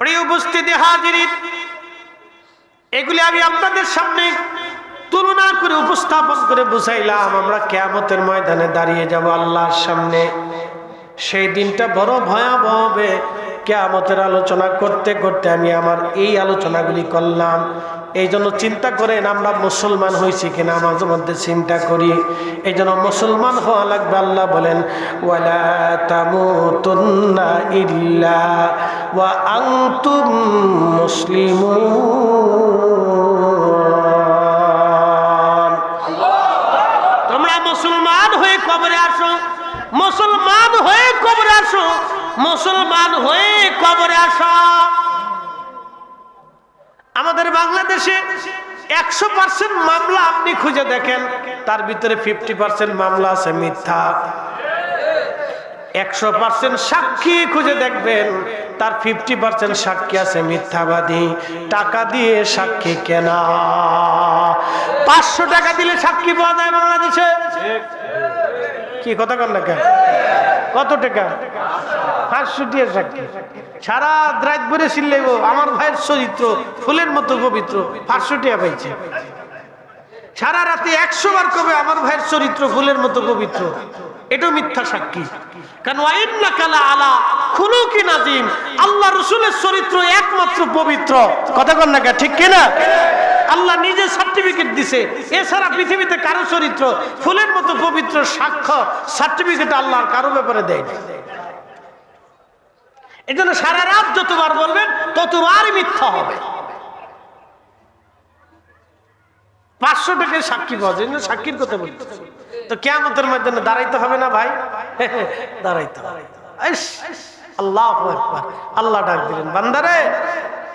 প্রিয় উপস্থিতি হাজিরিন, এগুলি আমি আপনাদের সামনে তুলনা করে উপস্থাপন করে বুঝাইলাম। আমরা কিয়ামতের ময়দানে দাঁড়িয়ে যাব আল্লাহর সামনে। সেই দিনটা বড় ভয়াবহ হবে। কিয়ামতের আলোচনা করতে করতে আমি আমার এই আলোচনাগুলি করলাম। এই জন্য চিন্তা করেন আমরা মুসলমান হয়েছি কিনা মাঝে মধ্যে চিন্তা করি। এই জন্য মুসলমান হওয়া লাগবে। আল্লাহ বলেন, ওয়ালা তামুতুন্না ইল্লা ওয়া আনতুম মুসলিমুন। তোমরা মুসলমান হয়ে কবরে আসো, মুসলমান হয়ে কবরে আসো, মুসলমান হয়ে কবরে আসো। আমাদের বাংলাদেশে 100% মামলা আপনি খুঁজে দেখেন, তার ভিতরে 50% মামলা আছে মিথ্যা। 100% সাক্ষী খুঁজে দেখবেন, তার 50% সাক্ষী আছে মিথ্যাবাদী। টাকা দিয়ে সাক্ষী কেনা। 500 টাকা দিলে সাক্ষী পাওয়া যায় বাংলাদেশে। কি কথা কন না কেন? কত টাকা? 500 দিয়ে সাক্ষী। সারা রাত ভরে চিল্লাইব আমার ভাইয়ের চরিত্র ফুলের মতো পবিত্র, 500 টাকা পাইছে। সারা রাতে 100 বার কবে আমার ভাইয়ের চরিত্র ফুলের মতো পবিত্র, এটাও মিথ্যা সাক্ষী। কারণ ওয়াইন্নাকা লাআলা খুলুকিন আযীম, আল্লাহ রাসূলের চরিত্র একমাত্র পবিত্র। কথা কন না কেন? ঠিক কিনা? আল্লাহ নিজে সার্টিফিকেট দিছে। এছাড়া পৃথিবীতে কারো চরিত্র ফুলের মতো পবিত্র সাক্ষ্য সার্টিফিকেট আল্লাহর কারো ব্যাপারে দেয় না। এই জন্য সারা রাত যতবার বলবেন ততবারই মিথ্যা হবে। 500 টাকায় সাক্ষী পাওয়া যায় না, সাক্ষীর কথা বলতে। তো কিয়ামতের ময়দানে দাঁড়াইতে হবে না ভাই? দাঁড়াইতে হবে। আল্লাহু আকবার। আল্লাহ ডাক দিলেন, বান্দারে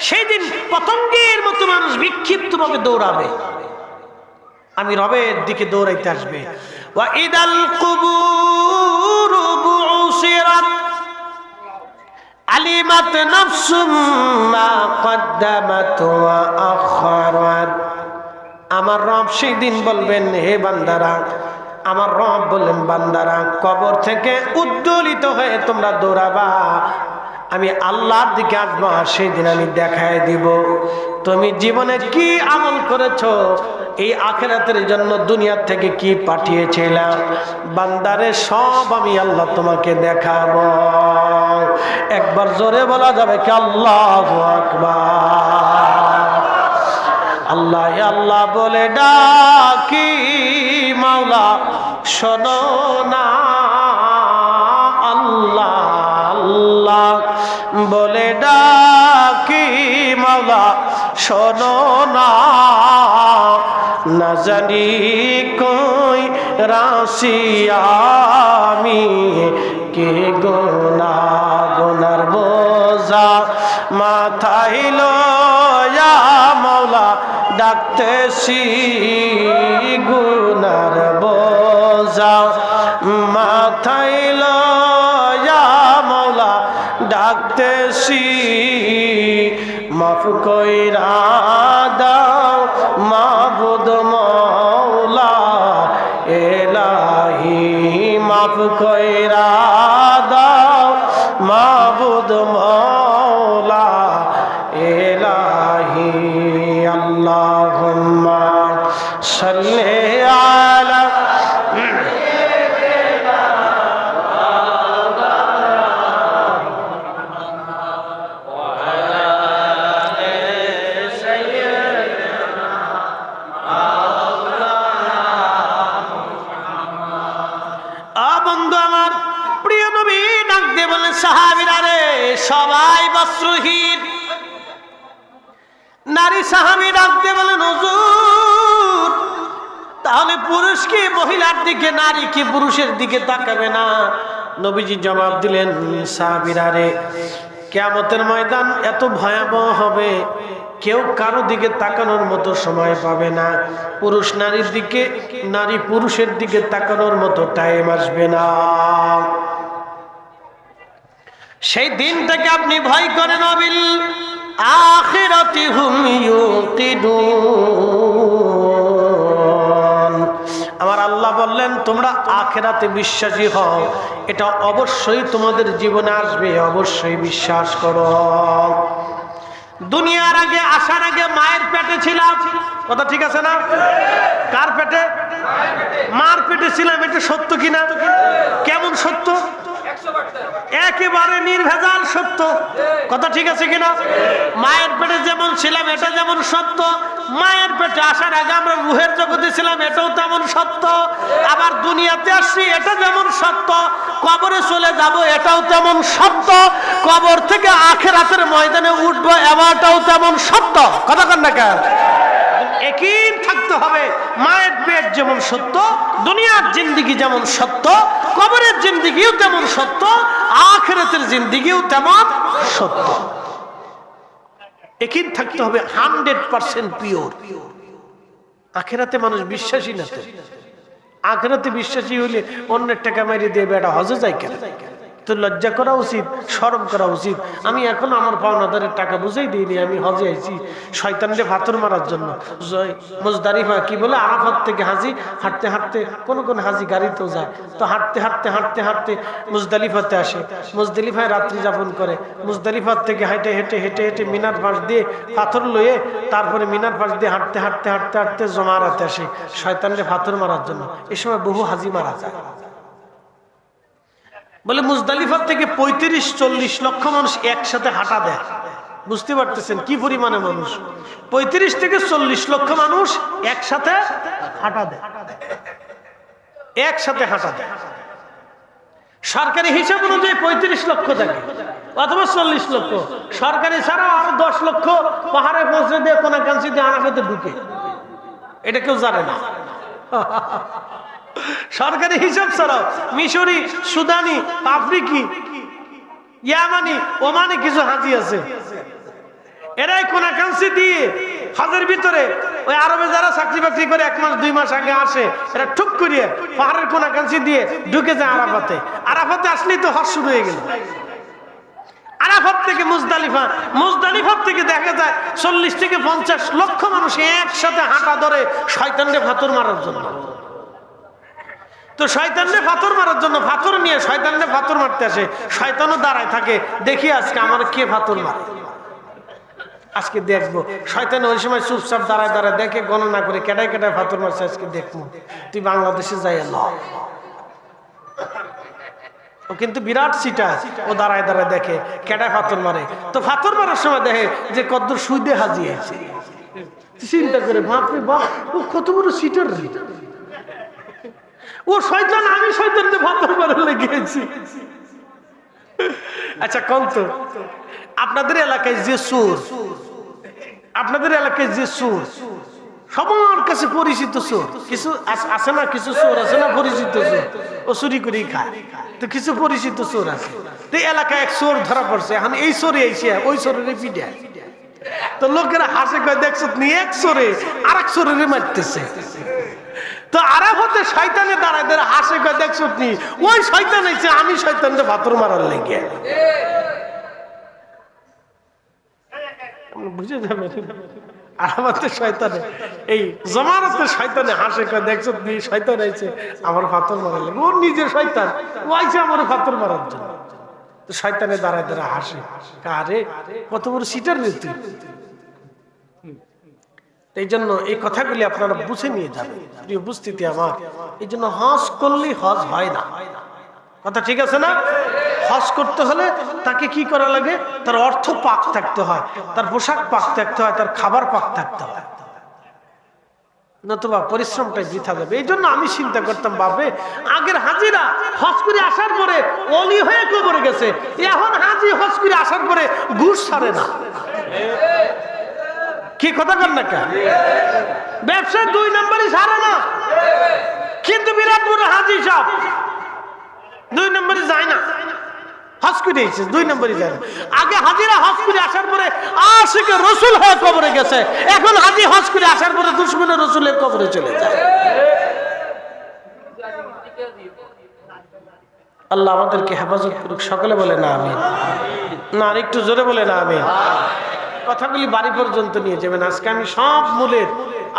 সেই দিন পতঙ্গের মতো মানুষ বিক্ষিপ্ত ভাবে দৌড়াবে, আমি রবের দিকে দৌড়াইতে আসবে। ওয়া ইদাল কুবুর বুসিরাত আলিমাত নাফসুম মা কদ্দামাত ওয়া আখারাত। আমার রব সেই দিন বলবেন, হে বান্দারা, আমার রব বললেন, বান্দারা কবর থেকে উদ্দোলিত হয়ে তোমরা দৌড়াবা, আমি আল্লাহর দিকে আসবো। সেই দিন আমি দেখায় দিব তুমি জীবনে কি আমল করেছো, এই আখিরাতের জন্য দুনিয়া থেকে কি পাঠিয়েছিলাম। বান্দারে সব আমি আল্লাহ তোমাকে দেখাবো। একবার জোরে বলা যাবে কি আল্লাহু আকবার? আল্লাহ আল্লাহ বলে ডাকি, মাওলা শোনো না। আল্লাহ আল্লাহ বলে ডাকি, মাওলা শোনো না। না জানি কই রাশি আমি কে গুনার বোঝা মাথায় লয়া মাওলা ডাকতেছি, গুনার বোঝা মাথায় লয়া মাওলা ডাকতেছি। মাফ কইরা দাও মাবুদ মাওলা এলাহি, মাফ কইরা দাও মাবুদ মাওলা এলাহি। আল্লাহুম্মা সাল্লি আলা সাহাবীরা রে, সবাই বস্ত্রহীন। নারী সাহাবী ডাকতে বলেন, হুজুর তাহলে পুরুষ কি মহিলার দিকে, নারী কি পুরুষের দিকে তাকাবে না? নবীজি জবাব দিলেন, সাহাবীরা রে, কিয়ামতের ময়দান এত ভয়াবহ হবে, কেউ কারো দিকে তাকানোর মতো সময় পাবে না। পুরুষ নারীর দিকে, নারী পুরুষের দিকে তাকানোর মতো টাইম আসবে না। সেই দিনটাকে আপনি ভয় করেন। বিল আখিরাতি হুম ইউকিনুন। আমার আল্লাহ বললেন, তোমরা আখিরাতে বিশ্বাসী হও, এটা অবশ্যই তোমাদের জীবনে আসবে, অবশ্যই বিশ্বাস করো। দুনিয়ার আগে আসার আগে মায়ের পেটে ছিলাম, কথা ঠিক আছে না? কার পেটে? মার পেটে ছিলাম। এটা সত্য কিনা? কেমন সত্য? একেবারে নির্ভেজাল সত্য, কথা ঠিক আছে কিনা? মায়ের পেটে যেমন ছিলাম এটা যেমন সত্য, মায়ের পেটে আসার আগে আমরা রুহের জগতে ছিলাম এটাও তেমন সত্য, আবার দুনিয়াতে আসছি এটা যেমন সত্য, কবরে চলে যাব এটাও তেমন সত্য, কবর থেকে আখিরাতের ময়দানে উঠবো এমনটাও তেমন সত্য, কথা কন না কেন? একই থাকতে হবে। মায়ের পেট যেমন সত্য, দুনিয়ার জিন্দেগি যেমন সত্য, কবরের জিন্দেগিও তেমন সত্য, আখিরাতের জিন্দেগিও তেমন সত্য। একই থাকতে হবে 100% পিওর। আখিরাতে মানুষ বিশ্বাসী না, তো আখিরাতে বিশ্বাসী হইলে অন্যের টাকা মারি দিয়ে বেটা হজে যায় কেন? তো লজ্জা করা উচিত, শরম করা উচিত। আমি এখন আমার পাওনাদারের টাকা বুঝেই দিইনি, আমি হজে আইছি শয়তানরে পাথর মারার জন্য। মুজদালিফা কি বলে, আরাফাত থেকে হাজি হাঁটতে হাঁটতে, কোন কোন হাজি গাড়িতেও যায়, তো হাঁটতে হাঁটতে হাঁটতে হাঁটতে মুজদালিফাতে আসে, মুজদালিফায় রাত্রি যাপন করে, মুজদালিফার থেকে হেঁটে হেঁটে হেঁটে হেঁটে মিনার পাশ দিয়ে পাথর লয়ে তারপরে মিনার পাশ দিয়ে হাঁটতে হাঁটতে হাঁটতে হাঁটতে জমারাতে আসে শয়তানরে পাথর মারার জন্য। এ সময় বহু হাজি মারা যায়। বলে মুজদালিফার থেকে 35-40 লক্ষ মানুষ একসাথে হাঁটা দেয়। বুঝতে পারতেছেন কি পরিমাণে মানুষ? 35 থেকে 40 লক্ষ মানুষ একসাথে হাঁটা দেয়, একসাথে হাঁটা দেয়। সরকারি হিসাব অনুযায়ী 35 লক্ষ থাকে অথবা 40 লক্ষ, সরকারি ছাড়াও আরো 10 লক্ষ পাহাড়ে পৌঁছে দিয়ে কোনাকাঞ্চি দিয়ে আরাফাতে ঢুকে, এটা কেউ জানে না। সরকারি হিসাব ছাড়াও মিশরি, সুদানি, আফ্রিকি, ইয়ামানি, ওমানি কিছু হাজি আছে, এরাই কোনাকাঞ্চি দিয়ে হজের ভিতরে ওই আরবে যারা চাকরি বাকরি করে 1 মাস 2 মাস আগে আসে, এরা ঠুক করিয়ে পাহাড়ের কোনাকাঞ্চি দিয়ে ঢুকে যায় আরাফাতে। আরাফাতে আসলেই তো হজ শুরু হয়ে গেল। আরাফাত থেকে মুজদালিফা, মুজদালিফা থেকে দেখা যায় 40 থেকে 50 লক্ষ মানুষ একসাথে হাঁটা ধরে শয়তানরে পাথর মারার জন্য। তো শয়তানরে পাথর মারার জন্য পাথর নিয়ে শয়তানরে পাথর মারতে আসে, শয়তানও দাঁড়ায় থাকে, দেখি আজকে আমার কে পাথর মারে, আজকে দেখবো। শয়তান ওই সময় চুপচাপ দাঁড়ায় দাঁড়ায় দেখে, গণনা করে কেটায় কেটায় পাথর মারছে, আজকে দেখবো। তুই বাংলাদেশে যাই ল, ও কিন্তু বিরাট সিটা, ও দাঁড়ায় দাঁড়ায় দেখে কেটায় পাথর মারে। তো পাথর মারার সময় দেখে যে কদ্দুর সুদে হাজি আছে, চিন্তা করে বাপরে বাপ, ও কত বড় সিটার রে, ও শয়তান, আমি শয়তানকে পাথর মারার লেগেছি। আচ্ছা কোন তো আপনাদের এলাকায় যে চোর, আপনাদের এলাকায় যে চোর সবার কাছে পরিচিত চোর, কিছু আছে না, কিছু চোর আছে না পরিচিত চোর, ও চুরি করেই খায়, তো কিছু পরিচিত চোর আছে। তো এলাকায় এক চোর ধরা পড়ছে, এখন এই চোরে এসে ওই চোরের পিঠায়, তো লোকেরা হাসে কয় দেখছো নিয়ে এক চোরে আর এক চোরের মারতেছে। তো আরাফাতে শয়তানে দাঁড়ায় দাঁড়ায় হাসে কয় দেখছো নি ওই শয়তান এসে আমি শয়তানকে পাথর মারার লেগে, বুঝে যাবে। আরাফাতে শয়তানে, এই জমানতে শয়তানে হাসে কয় দেখছো নি শয়তান আইছে আমার পাথর মারার লেগে, ওর নিজের শয়তান, ও আইছে আমার পাথর মারার জন্য। তো শয়তানে দাঁড়ায় দাঁড়ায় হাসে, আরে কত বড় সিটার রে তুই। এই জন্য এই কথাগুলি আপনারা বুঝে নিয়ে যাবেন প্রিয় উপস্থিতি আমার। এই জন্য হজ করলে হজ হয় না, কথা ঠিক আছে না? হজ করতে হলে তাকে কি করা লাগে? তার অর্থ পাক থাকতে হয়, তার পোশাক পাক থাকতে হয়, তার খাবার পাক থাকতে হয়, নতুবা পরিশ্রমটাই বৃথা যাবে। এই জন্য আমি চিন্তা করতাম, বাপরে আগের হাজিরা হজ করে আসার পরে অলি হয়ে কবরে গেছে, এখন হাজি হজ করে আসার পরে ঘুষ ছাড়ে না। কি কথা কর না কেন? ব্যবসা 2 নম্বরই ছাড়ে না, কিন্তু বিরাট বড় হাজি সাহেব 2 নম্বরে যায় না, হজ করে এসেছে 2 নম্বরে যায় না। আগে হাজিরা হজ করে আসার পরে আশিকে রসুল হয়ে কবরে গেছে, এখন হাজি হজ করে আসার পরে দুশমনে রসুলের কবরে চলে যায়। আল্লাহ আমাদেরকে হেফাজত করুক, সকলে বলে না আমিন। না, আর একটু জোরে বলে না আমিন। কথাগুলি বাড়ি পর্যন্ত নিয়ে যাবেন। আজকে আমি সব মূলের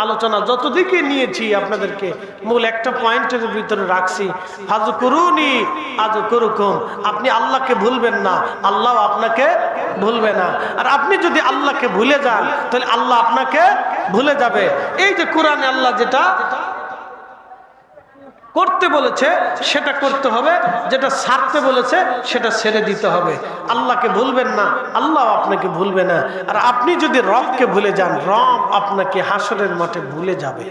আলোচনা যতদিকে নিয়েছি আপনাদেরকে মূল একটা পয়েন্টের ভিতরে রাখছি। ফাযকুরুনি আযকুরুকুম, আপনি আল্লাহকে ভুলবেন না, আল্লাহ আপনাকে ভুলবে না। আর আপনি যদি আল্লাহকে ভুলে যান তাহলে আল্লাহ আপনাকে ভুলে যাবে। এই যে কোরআনে আল্লাহ যেটা করতে বলেছে সেটা করতে হবে, যেটা ছাড়তে বলেছে সেটা ছেড়ে দিতে হবে। আল্লাহকে ভুলবেন না, আল্লাহ আপনাকে ভুলবে না। আর আপনি যদি রবকে ভুলে যান, রব আপনাকে হাসরের মাঠে ভুলে যাবে।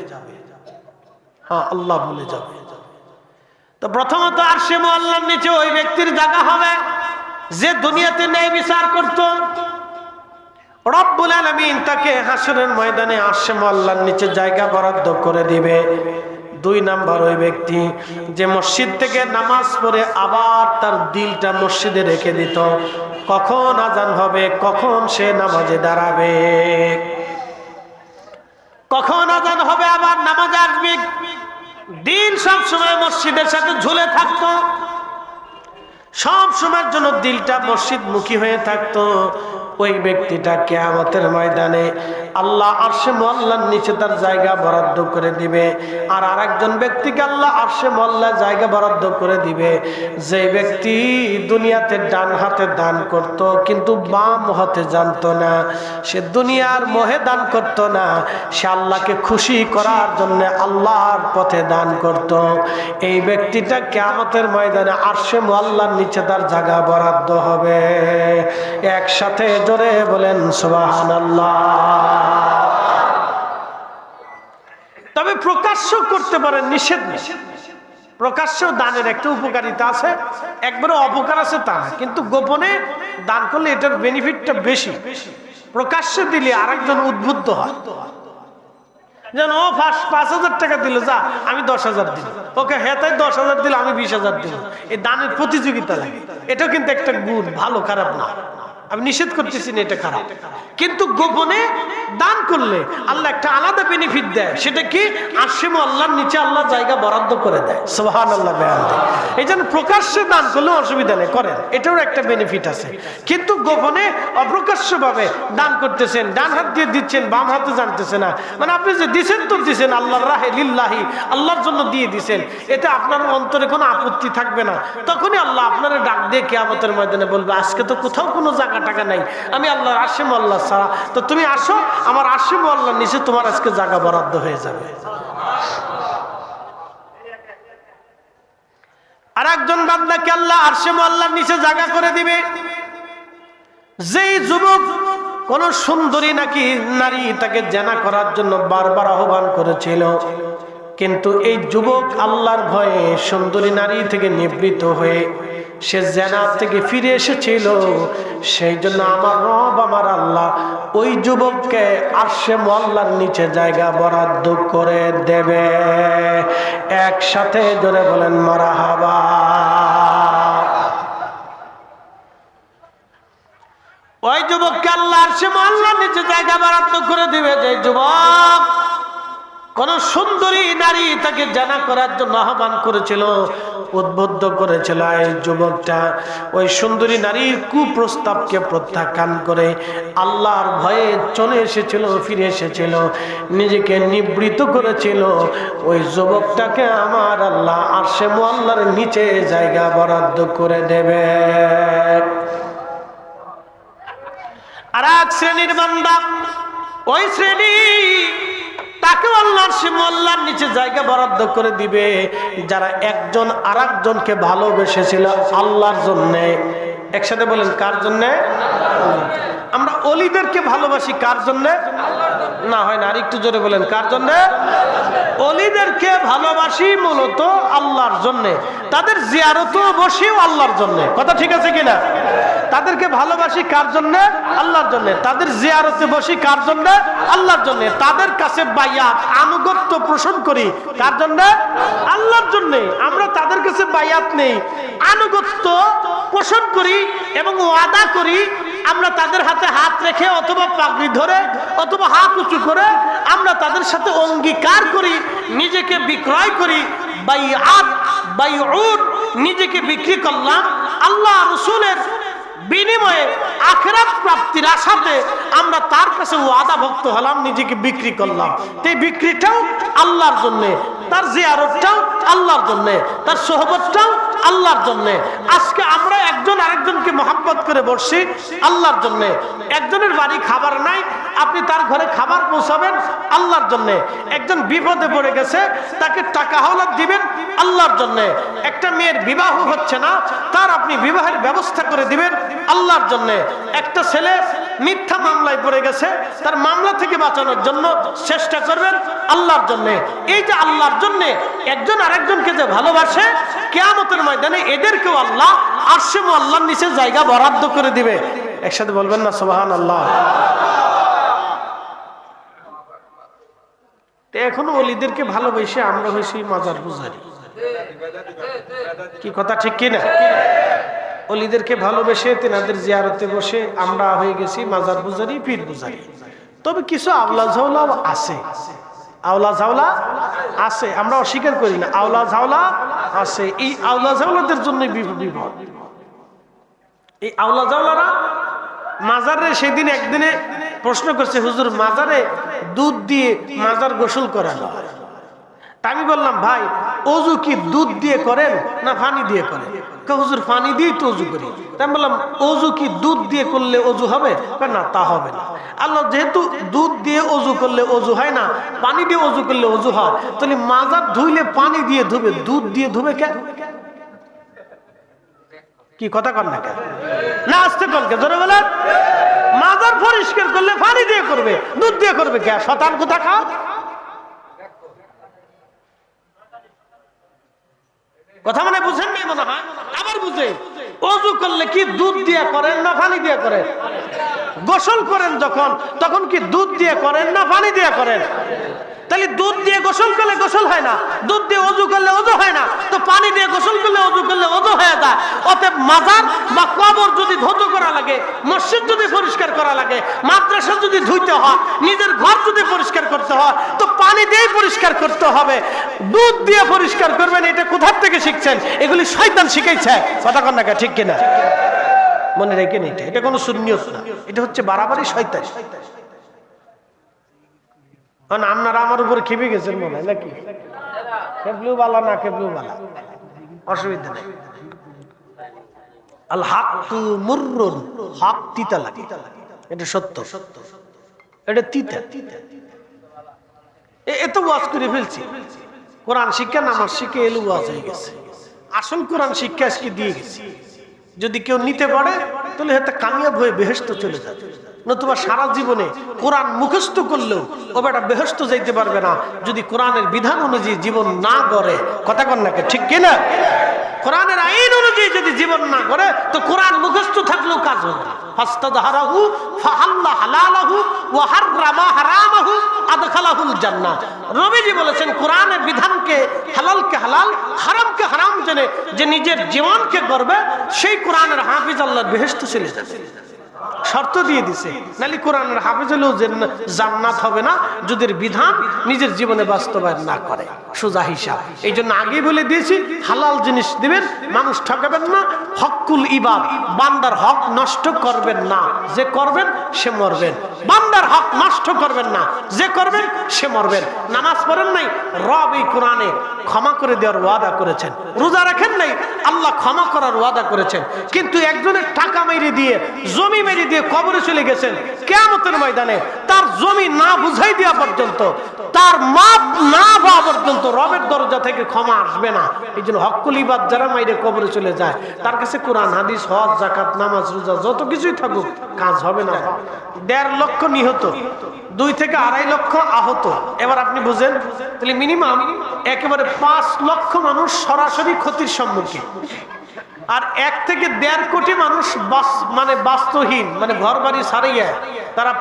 হ্যাঁ, আল্লাহ ভুলে যাবে। তো প্রথমত আরশে মুআল্লার নিচে ওই ব্যক্তির জায়গা হবে যে দুনিয়াতে ন্যায় বিচার করত। রব্বুল আলামিন তাকে হাসরের ময়দানে আরশে মুআল্লার নিচে জায়গা বরাদ্দ করে দিবে। 2 নাম্বার ওই ব্যক্তি যে মসজিদ থেকে নামাজ পড়ে আবার তার দিলটা মসজিদে রেখে দিত, কখন আজান হবে, কখন সে নামাজে দাঁড়াবে, কখন আজান হবে আবার নামাজে আসবে, দিল সব সময় মসজিদের সাথে ঝুলে থাকতো, সব সময়ের জন্য দিলটা মসজিদ মুখী হয়ে থাকতো। ওই ব্যক্তিটা কিয়ামতের ময়দানে আল্লাহ আরশে মুআল্লার নিচে তার জায়গা বরাদ্দ করে দিবে। আর আরেকজন ব্যক্তিকে আল্লাহ আরশে মুআল্লার জায়গা বরাদ্দ করে দিবে যে ব্যক্তি দুনিয়াতে ডান হাতে দান করত কিন্তু বাম হাতে জানতো না, সে দুনিয়ার মোহে দান করত না, সে আল্লাহকে খুশি করার জন্য আল্লাহর পথে দান করত। এই ব্যক্তিটা কিয়ামতের ময়দানে আরশে মুআল্লার নিচে তার জায়গা বরাদ্দ হবে। একসাথে জোরে বলেন সুবহানাল্লাহ। তবে প্রকাশ্য করতে পারেন, নিষেধ নেই। প্রকাশ্য দানের একটা উপকারিতা আছে, একবারে অপকার আছে তা না, কিন্তু গোপনে দান করলে এটার বেনিফিটটা বেশি। প্রকাশ্যে দিলে আরেকজন উদ্বুদ্ধ হয়, যেন ও 5,000 টাকা দিল, যা আমি 10,000 দিল, ওকে হ্যাঁ তাই 10,000 দিল, আমি 20,000 দিল। এই দানের প্রতিযোগিতা লাগে, এটাও কিন্তু একটা গুণ, ভালো খারাপ না, আমি নিষেধ করতেছি না এটা খারাপ। কিন্তু গোপনে দান করলে আল্লাহ একটা আলাদা বেনিফিট দেয়, সেটা কি আরশে মুআল্লার নিচে আল্লাহ জায়গা বরাদ্দ করে দেয়। সুবহানাল্লাহ। এই জন্য প্রকাশ্যে দান করলে অসুবিধা নেই, করেন, এটাও একটা বেনিফিট আছে। কিন্তু গোপনে অপ্রকাশ্যভাবে দান করতেছেন, ডান হাত দিয়ে দিচ্ছেন, বাম হাতে জানতেছে না, মানে আপনি যে দিচ্ছেন তো দিচ্ছেন আল্লাহর রাহে লিল্লাহি, আল্লাহর জন্য দিয়ে দিচ্ছেন, এতে আপনার অন্তরে কোনো আপত্তি থাকবে না। তখনই আল্লাহ আপনার ডাক দিয়ে কিয়ামতের ময়দানে বলবে, আজকে তো কোথাও কোনো জায়গা টাকা নাই, আমি আল্লাহর আরশে মুআল্লা ছাড়া, তো তুমি আসো আমার আরশে মুআল্লার নিচে, তোমার আজকে জায়গা বরাদ্দ হয়ে যাবে। আর একজন বান্দাকে আল্লাহ আরশে মুআল্লার নিচে জায়গা করে দিবে যেই যুবক কোন সুন্দরী নাকি নারী তাকে জেনা করার জন্য বারবার আহ্বান করেছিল, কিন্তু এই যুবক আল্লাহর ভয়ে সুন্দরী নারী থেকে নিবৃত হয়ে সে জেনা থেকে ফিরে এসেছিল। সেই জন্য আমার রব আমার আল্লাহ ওই যুবককে আরশে মুআল্লার নিচে জায়গা বরাদ্দ করে দেবে। একসাথে জোরে বলেন মারহাবা। ওই যুবককে আল্লাহ আরশে মুআল্লার নিচে জায়গা বরাদ্দ করে দিবে যে যুবক কোন সুন্দরী নারী তাকে জানা করার জন্য আহ্বান করেছিল, উদ্বুদ্ধ করেছিল। এই যুবকটা ওই সুন্দরী নারীর কুপ্রস্তাবকে প্রত্যাখ্যান করে আল্লাহর ভয়ে চলে এসেছিল, ফিরে এসেছিল, নিজেকে নিবৃত করেছিল। ওই যুবকটাকে আমার আল্লাহ আরশে মুআল্লার নিচে জায়গা বরাদ্দ করে দেবে। আর এক শ্রেণীর বান্দা, ওই শ্রেণী তাকে আল্লাহ আরশে মুআল্লার নিচে জায়গা বরাদ্দ করে দিবে যারা একজন আরেকজনকে ভালোবেসেছিল আল্লাহর জন্য। একসাথে বলেন কার জন্য? আমরা ওলিদেরকে ভালোবাসি কার জন্য? না হয় না, আর একটু জোরে বলেন কার জন্য? ওলিদেরকে ভালোবাসি মূলত আল্লাহর জন্য, তাদের জিয়ারতও বসিও আল্লাহর জন্য। কথা ঠিক আছে কিনা? তাদেরকে ভালোবাসি কার জন্য? আল্লাহর জন্য। তাদের জিয়ারতে বসি কার জন্য? আল্লাহর জন্য। তাদের কাছে বাইয়াত আনুগত্য পোষণ করি কার জন্য? আল্লাহর জন্য। আমরা তাদের কাছে বাইয়াত নেই, আনুগত্য পোষণ করি এবং ওয়াদা করি আমরা তাদের হাতে হাত রেখে অথবা পাগড়ি ধরে অথবা হাত উঁচু করে আমরা তাদের সাথে অঙ্গীকার করি, নিজেকে বিক্রয় করি। বাইআত বাইউত, নিজেকে বিক্রি করলাম আল্লাহ রাসূলের বিনিময়ে আখিরাত প্রাপ্তির আশাতে আমরা তার কাছে ওয়াদা ভক্ত হলাম, নিজেকে বিক্রি করলাম। এই বিক্রিটাও আল্লাহর জন্য, তার জিয়ারতটাও আল্লাহর জন্য, তার সোহবতটাও আল্লাহর জন্য। আজকে আমরা একজন আরেকজনকে মহব্বত করে বসছি আল্লাহর জন্য। একজনের বাড়ি খাবার নাই, আপনি তার ঘরে খাবার পৌঁছাবেন আল্লাহর জন্য। একজন বিপদে পড়ে গেছে, তাকে টাকা হাওলাত দিবেন আল্লাহর জন্য। একটা মেয়ের বিবাহ হচ্ছে না, তার আপনি বিবাহের ব্যবস্থা করে দিবেন আল্লাহর জন্য। একটা ছেলে মিথ্যা মামলায় পড়ে গেছে, তার মামলা থেকে বাঁচানোর জন্য চেষ্টা করবেন আল্লাহর জন্য। এই যে আল্লাহর জন্য একজন আরেকজনকে যে ভালোবাসে, কিয়ামতের ময়দানে এদেরকেও আল্লাহ আরশে মুআল্লার নিচে জায়গা বরাদ্দ করে দিবে। একসাথে বলবেন না সুবহানাল্লাহ। এখনো ওলিদেরকে ভালোবেসে আমরা হয়েছি মাজার পূজারি। কি কথা ঠিক কিনা? ওলিদেরকে ভালোবেসে তেনাদের জিয়ারতে বসে আমরা হয়ে গেছি মাজার পূজারি, পীর পূজারি। তবে কিছু আওলা ঝাওলা আছে, আওলা ঝাওলা আছে, আমরা অস্বীকার করি না, আওলা ঝাওলা আছে। এই আওলা ঝাওলাদের জন্য বিপদ। এই আওলা ঝাওলারা মাজারে সেদিন একদিনে প্রশ্ন করছে, হুজুর মাজারে দুধ দিয়ে মাজার গোসল করানো। তা আমি বললাম, ভাই অজু কি দুধ দিয়ে করেন না পানি দিয়ে করেন? হুজুর পানি দিয়েই তো অজু করি। তাই আমি বললাম, অজু কি দুধ দিয়ে করলে অজু হবে? না, তা হবে না। আল্লাহ যেহেতু দুধ দিয়ে অজু করলে অজু হয় না, পানি দিয়ে অজু করলে অজু হয়, তাহলে মাজার ধুইলে পানি দিয়ে ধুবে, দুধ দিয়ে ধুবে কেন? কি কথা কন না কেন? না আসতে কনকে জোরে বলেন। মাজার পরিষ্কার করলে পানি দিয়ে করবে, দুধ দিয়ে করবে কে? শতান কোথা খাও। কথা মানে বুঝেন নাই মনে হয়, আবার বুঝে। অজু করলে কি দুধ দিয়ে করেন না পানি দিয়ে করেন? গোসল করেন যখন, তখন কি দুধ দিয়ে করেন না পানি দিয়ে করেন? তাহলে দুধ দিয়ে গোসল করলে গোসল হয় না, দুধ দিয়ে অজু করলে অজু হয় না, তো পানি দিয়ে গোসল করলে অজু করলে অজু হয়ে যায়। অতএব মাজার বা কবর যদি ধৌত করা লাগে, মসজিদ যদি পরিষ্কার করা লাগে, মাদ্রাসা যদি ধুইতে হয়, নিজের ঘর যদি পরিষ্কার করতে হয়, তো পানি দিয়েই পরিষ্কার করতে হবে। দুধ দিয়ে পরিষ্কার করবেন, এটা কোথার থেকে শিখছেন? এগুলি শয়তান শিখাইছে। কথা কন না, ঠিক কিনা? মনে রেখেন, এটা কোনো সুন্নিয়ত না, এটা হচ্ছে বাড়াবাড়ি শয়তান। আপনারা আমার উপরে খেপে গেছেন মনে হয় নাকি? খেপলেও বালা, না খেপলেও বালা, অসুবিধা নেই। আল হাক্কু মুররুন, হক তিতা লাগে, এটা সত্য, এটা তিতা। এত ওয়াজ করে ফেলছি, কোরআন শিক্ষা নামাজ শিক্ষা এলু ওয়াজ হয়ে গেছে। আসল কোরআন শিক্ষা আজকে দিয়ে গেছি। যদি কেউ নিতে পারে তাহলে হয়তো কামিয়াব হয়ে বেহেশত চলে যাবে, নতুবা সারা জীবনে কোরআন মুখস্থ করলেও ও বেটা বেহেশত যাইতে পারবে না, যদি কোরআনের বিধান অনুযায়ী জীবন না গড়ে। কথা কন নাকি, ঠিক কিনা? কোরআনের আইন অনুযায়ী যদি জীবন না করে, তো কোরআন মুখস্থ থাকলেও কাজ হবে না। ফাস্তাযহারাহু ফাহাল্লা হালালাহু ওয়া হাররামা হারামাহু আদখালাহুল জান্নাহ। নবীজি বলেছেন, কোরআনের বিধানকে হালালকে হালাল, হারামকে হারাম জেনে যে নিজের জীবনকে গড়বে, সেই কোরআনের হাফিজ আল্লাহর বেহেশতে চলে যাবে। শর্ত দিয়ে দিছে, নালি কোরআনের হাফেজ হলেও জান্নাত হবে না যদি বিধান নিজের জীবনে বাস্তবায়ন না করে। সোজা হিসাব। এই জন্য আগে বলে দিয়েছি, হালাল জিনিস দিবেন, মানুষ ঠকাবেন না। হকুল ইবাদ, বান্দার হক নষ্ট করবেন না, যে করবেন সে মরবেন। বান্দার হক নষ্ট করবেন না, যে করবেন সে মরবেন। নামাজ পড়েন নাই, রব এই কোরআনে ক্ষমা করে দেওয়ার ওয়াদা করেছেন। রোজা রাখেন নাই, আল্লাহ ক্ষমা করার ওয়াদা করেছেন। কিন্তু একজনের টাকা মেরে দিয়ে, জমি মেরে দিয়ে কবরে চলে গেছেন, কিয়ামতের ময়দানে তার জমি না বুঝাই দেওয়া পর্যন্ত, তার মাপ না পাওয়া পর্যন্ত রবের দরজা থেকে ক্ষমা আসবে না। এই জন্য হকুল ইবাদ যারা মাইরে কবরে চলে যায়, তার কাছে কোরআন হাদিস হজ যাকাত নামাজ রোজা যত কিছুই থাকুক, কাজ হবে না। ১.৫ লক্ষ নিহত, ২ থেকে ২.৫ লক্ষ আহত। এবার আপনি বুঝেন, তাহলে মিনিমাম একেবারে ৫ লক্ষ মানুষ সরাসরি ক্ষতির সম্মুখীন, আর ১ থেকে ১.৫ কোটি মানুষ মানে বাস্তুহীন, মানে ঘর বাড়ি ছাড়িয়ে তারা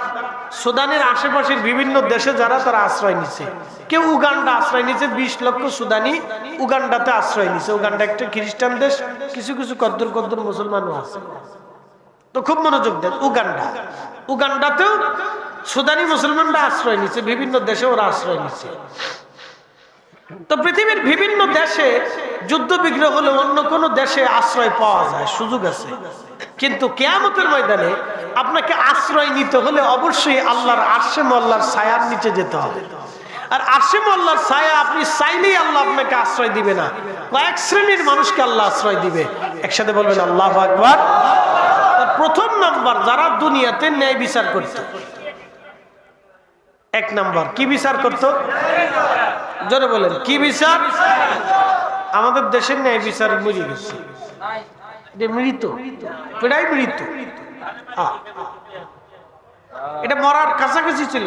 সুদানের আশেপাশের বিভিন্ন দেশে যারা তারা আশ্রয় নিচ্ছে। কেউ উগান্ডা আশ্রয় নিচ্ছে, ২০ লক্ষ সুদানি উগান্ডাতে আশ্রয় নিচ্ছে। উগান্ডা একটা খ্রিস্টান দেশ, কিছু কিছু কদ্দুর মুসলমানও আছে। তো খুব মনোযোগ দেন, উগান্ডাতেও সুদানি মুসলমানরা আশ্রয় নিচ্ছে, বিভিন্ন দেশে ওরা আশ্রয় নিচ্ছে। তো পৃথিবীর বিভিন্ন দেশে যুদ্ধ বিগ্রহ হলে অন্য কোনো দেশে আশ্রয় পাওয়া যায়, সুযোগ আছে। কিন্তু কিয়ামতের ময়দানে আপনাকে আশ্রয় নিতে হলে অবশ্যই আল্লাহর আরশে মোল্লার ছায়ার নিচে যেতে হবে। আর আরশে মোল্লার ছায়া আপনি চাইলেই আল্লাহ আপনাকে আশ্রয় দিবে না, কয়েক শ্রেণীর মানুষকে আল্লাহ আশ্রয় দিবে। একসাথে বলবেন আল্লাহু আকবার। প্রথম নাম্বার, যারা দুনিয়াতে ন্যায় বিচার করত। এক নাম্বার কি বিচার করত? জোরে বলেন কি বিচার? আমাদের দেশের ন্যায় বিচার মরে গেছে, মৃত, প্রায় মৃত। এটা মরার কাছাকাছি ছিল,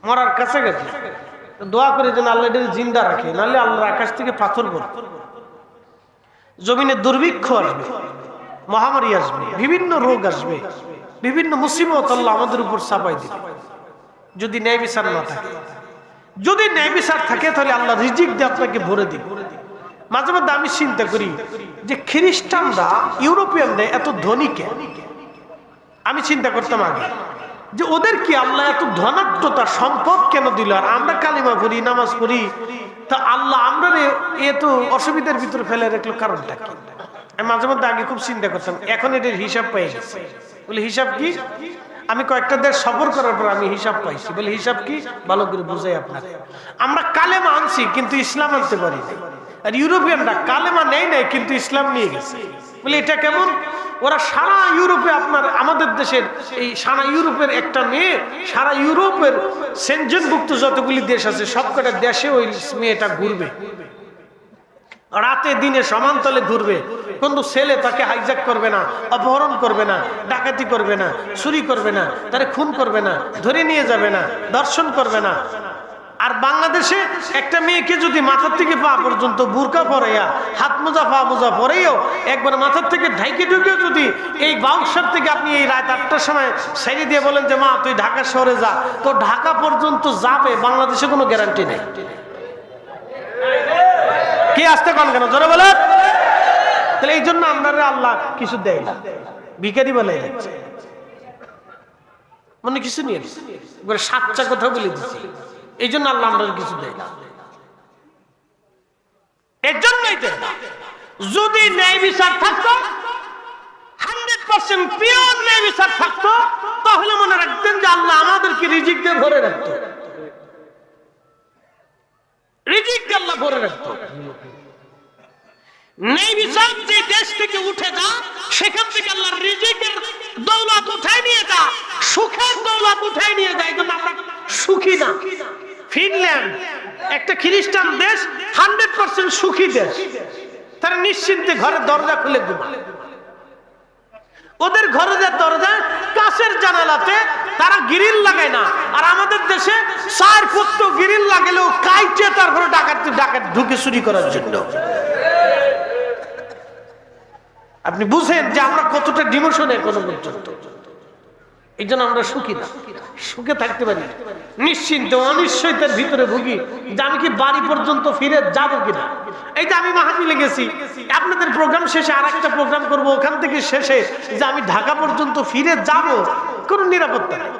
মরার কাছাকাছি। দোয়া করে যেন আল্লাহ এটা জিন্দা রাখে, নাহলে আল্লাহর আকাশ থেকে পাথর পড়বে, জমিনে দুর্ভিক্ষ আসবে, মহামারী আসবে, বিভিন্ন রোগ আসবে, বিভিন্ন মুসিবত আল্লাহ আমাদের উপর চাপাই দিবে যদি ন্যায় বিচার না থাকে। যদি ন্যায় বিচার থাকে তাহলে আল্লাহ রিজিক দিয়ে আপনাকে ভরে দিবে। মাঝে মধ্যে আমি চিন্তা করি যে খ্রিস্টানরা, ইউরোপিয়ানরা এত ধনী কেন? আমি চিন্তা করতাম আগে যে ওদের কি আল্লাহ এত ধনাত্মতা সম্পদ কেন দিল, আর আমরা কালিমা পড়ি, নামাজ পড়ি, তা আল্লাহ আমরা এত অসুবিধার ভিতরে ফেলে রাখলো, কারণটা কি? আমি মাঝে মধ্যে আগে খুব চিন্তা করতাম, এখন এদের হিসাব পেয়ে গেছে। বলে হিসাব কি? আমি কয়েকটা দেশ সফর করার পর আমি হিসাব পাইছি। বলে হিসাব কি? ভালো করে বুঝাই আপনাকে। আমরা কালেমা আনছি কিন্তু ইসলাম আনতে পারি না, আর ইউরোপিয়ানরা কালেমা নেই নাই কিন্তু ইসলাম নিয়ে গেছে। বলে এটা কেমন? ওরা সারা ইউরোপে, আপনার আমাদের দেশের এই সারা ইউরোপের একটা মেয়ে সারা ইউরোপের সেনজেনভুক্ত যতগুলি দেশ আছে সবকটা দেশে ওই মেয়েটা ঘুরবে, রাতে দিনে সমান্তলে ঘুরবে, কিন্তু ছেলে তাকে হাইজ্যাক করবে না, অপহরণ করবে না, ডাকাতি করবে না, চুরি করবে না, তারে খুন করবে না, ধরে নিয়ে যাবে না, ধর্ষণ করবে না। আর বাংলাদেশে একটা মেয়েকে যদি মাথার থেকে পা পর্যন্ত বুরকা পরাইয়া, হাত মোজা পা মোজা পরেও একবার মাথার থেকে ঢাইকে ঢুকে যদি এই বাউন্সার থেকে আপনি এই রাত 8টার সময় সাইডে দিয়ে বলেন যে মা তুই ঢাকা শহরে যা, তো ঢাকা পর্যন্ত যাবে, বাংলাদেশে কোনো গ্যারান্টি নেই। কি আসতে কন কেন? জোরে বলে। তাহলে এই জন্য আমরা আল্লাহ কিছু দেয় না, ভিখারি বলে মনে কিছু নিয়ে সাচ্চা কথা বলে দিচ্ছি, এই জন্য আল্লাহ আমরা কিছু দেয় না। এর জন্যই দেয় না। যদি ন্যায় বিচার থাকতো, 100% পিওর ন্যায় বিচার থাকতো, তাহলে মনে রাখতেন যে আল্লাহ আমাদেরকে রিজিক দিয়ে ভরে রাখতো, রিজিক দিয়ে আল্লাহ ভরে রাখতো। ন্যায় বিচার যে দেশ থেকে উঠে যা, সেখান থেকে আল্লাহর রিজিকের দৌলত উঠায় নিয়ে যা, সুখের দৌলত উঠায় নিয়ে যায়। কিন্তু আমরা সুখী না। ফিনল্যান্ড একটা খ্রিস্টান দেশ, 100% সুখী দেশ, তারা নিশ্চিন্তে ঘরের দরজা খুলে ঘুমায়। ওদের ঘরের দরজা কাঁচের জানালাতে, তারা গ্রিল লাগায় না। আর আমাদের দেশে 4 ফুট গ্রিল লাগালেও কাইটে তারপরে ডাকাত ঢুকে চুরি করার জন্য। আপনি বুঝেন যে আমরা কতটা ডিমোশনে এখনো পর্যন্ত। এই জন্য আমরা সুখী না, সুখে থাকতে পারি নিশ্চিন্তে, অনিশ্চয়তার ভিতরে ভুগি যে আমি কি বাড়ি পর্যন্ত ফিরে যাবো কিনা। এই যে আমি মাহফিলে গেছি, আপনাদের প্রোগ্রাম শেষে আর একটা প্রোগ্রাম করবো, ওখান থেকে শেষে যে আমি ঢাকা পর্যন্ত ফিরে যাব, কোনো নিরাপত্তা নেই।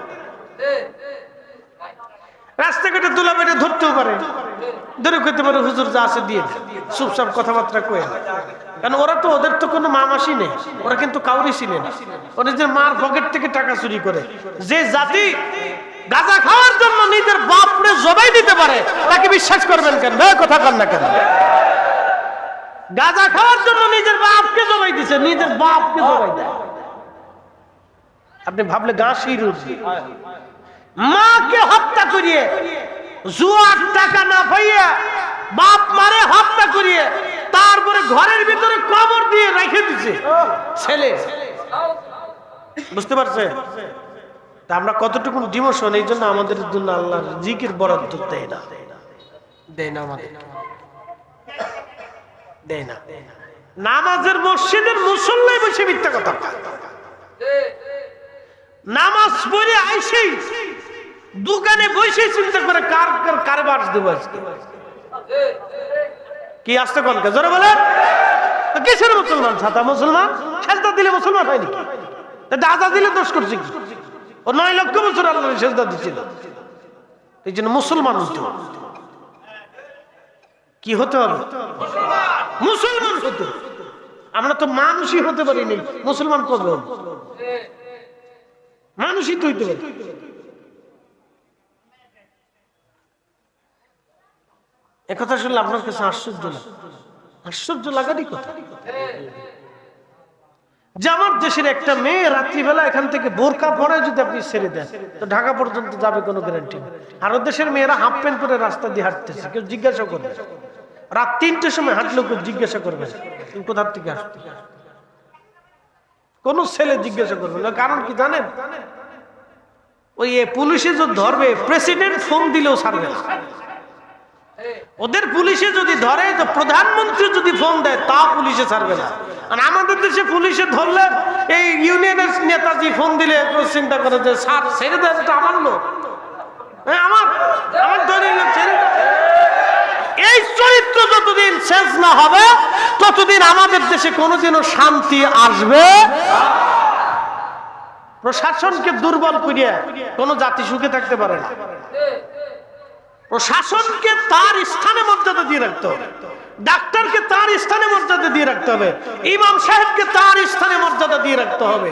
রাস্তাঘাটে দুলা বেটে ধরতেও পারে, ধরে কইতে পারে হুজুর যা আছে দিয়ে চুপচাপ কথাবার্তা কয়ে। কারণ ওরা তো, ওদের তো কোনো মা মাসি নেই, ওরা কিন্তু কাউরি ছিনে না, ওরা যে মার পকেট থেকে টাকা চুরি করে। যে জাতি গাঁজা খাওয়ার জন্য নিজের বাপরে জবাই দিতে পারে, তাকে বিশ্বাস করবেন কেন? কথা কন না কেন? গাঁজা খাওয়ার জন্য নিজের বাপকে জবাই দিছে, নিজের বাপকে জবাই দেয়। আপনি ভাবলে গা শির উঠবে। মাকে হত্যা করিয়ে, জুয়ার টাকা না পাইয়া বাপ মারে হত্যা করিয়ে, তারপরে ঘরের ভিতরে কবর দিয়ে রেখে দিছে ছেলে। বুঝতে পারছেন? তা আমরা কতটুকু ডিমোশন। এই জন্য আমাদের জন্য আল্লাহ জিকির বরাদ্দ দেয় না, দেয় না, আমাদের দেয় না। নামাজের মসজিদের মুসল্লাই বসে মিথ্যা কথা, নামাজ পড়ে আইসেই দোকানে বসে চিন্তা করে কার বাস দেবো আজকে। কি আসতে কোন জোরে বলে? কিসের মুসলমান? ছাতা মুসলমান, সেজদা দিলে মুসলমান হয় নাকি? দাদা দিলে দোষ করছে কি? ও 9 লক্ষ বছর আল্লাহ সেজদা দিচ্ছিল। এই জন্য মুসলমান হতে হবে। কি হতে হবে? মুসলমান হতে হবে। আমরা তো মানুষই হতে পারিনি, মুসলমান কবে হব? মানুষই তো হইতে পারি। একথা শুনলে আপনার কাছে আশ্চর্য লাগে? আশ্চর্য লাগারই কথা যে আমার দেশের একটা মেয়ে রাত্রিবেলা এখান থেকে বোরকা পরে যদি আপনি ছেড়ে দেন তো ঢাকা পর্যন্ত যাবে কোনো গ্যারান্টি নেই। আর ওই দেশের মেয়েরা হাফ প্যান্ট পরে রাস্তা দিয়ে হাঁটতেছে, কেউ জিজ্ঞাসা করবে। রাত 3টের সময় হাঁটলেও কেউ জিজ্ঞাসা করবে তুমি কোথার থেকে আসতে, কোন ছেলে জিজ্ঞাসা করবে না। কারণ কি জানেন? ওই পুলিশে যদি ধরবে, প্রেসিডেন্ট ফোন দিলেও ছাড়বে না। ওদের পুলিশে যদি ধরে তো প্রধানমন্ত্রী যদি ফোন দেয় তা পুলিশে ছাড়বে না। আর আমাদের দেশে পুলিশে ধরলে এই ইউনিয়নের নেতাজি ফোন দিলে চিন্তা করে যে স্যার ছেড়ে দেয়, এটা আমার লোক, আমার দলীয় লোক ছেড়ে। এই চরিত্র যতদিন শেষ না হবে ততদিন আমাদের দেশে কোনোদিনও শান্তি আসবে। প্রশাসনকে দুর্বল করিয়া কোনো জাতি সুখে থাকতে পারে না। প্রশাসনকে তার স্থানে মর্যাদা দিয়ে রাখতে হবে, ডাক্তারকে তার স্থানে মর্যাদা দিয়ে রাখতে হবে, ইমাম সাহেবকে তার স্থানে মর্যাদা দিয়ে রাখতে হবে,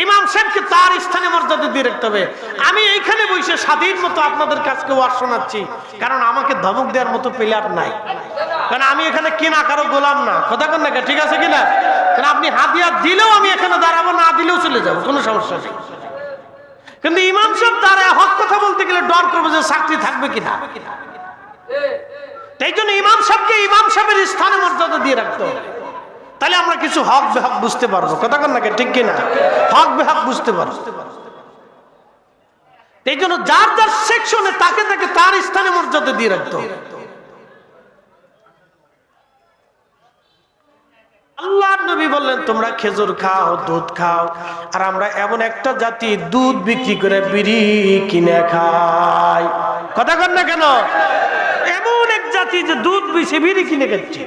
ইমাম সাহেবকে তার স্থানে মর্যাদা দিয়ে রাখতে হবে। আমি এইখানে বসে স্বাধীন মতো আপনাদের কাছে ওয়াজ শোনাচ্ছি, কারণ আমাকে ধমক দেওয়ার মতো প্লেয়ার নাই। কারণ আমি এখানে কিনা কারো গোলাম না, কথা কন না, ঠিক আছে কিনা? কারণ আপনি হাদিয়া দিলেও আমি এখানে দাঁড়াবো, না দিলেও চলে যাবো, কোনো সমস্যা নেই। কিন্তু ইমাম সাহেব তারা হক কথা বলতে গেলে ডর করবে যে চাকরি থাকবে কিনা। তাই জন্য ইমাম সাহেবকে ইমাম সাহেবের স্থানে মর্যাদা দিয়ে রাখতে হবে, তাহলে আমরা কিছু হক বেহক বুঝতে পারবো, কথা কন না, ঠিক কিনা? হক বেহক বুঝতে পারবো। এই জন্য যার যার সেকশনে তাকে তাকে তার স্থানে মর্যাদা দিয়ে রাখতে হবে। আল্লাহর নবী বললেন তোমরা খেজুর খাও, দুধ খাও, আর আমরা এমন একটা জাতি দুধ বিক্রি করে বিড়ি কিনে খাই, কথা কন না কেন? এমন এক জাতি যে দুধ বেশি বিড়ি কিনে খাচ্ছে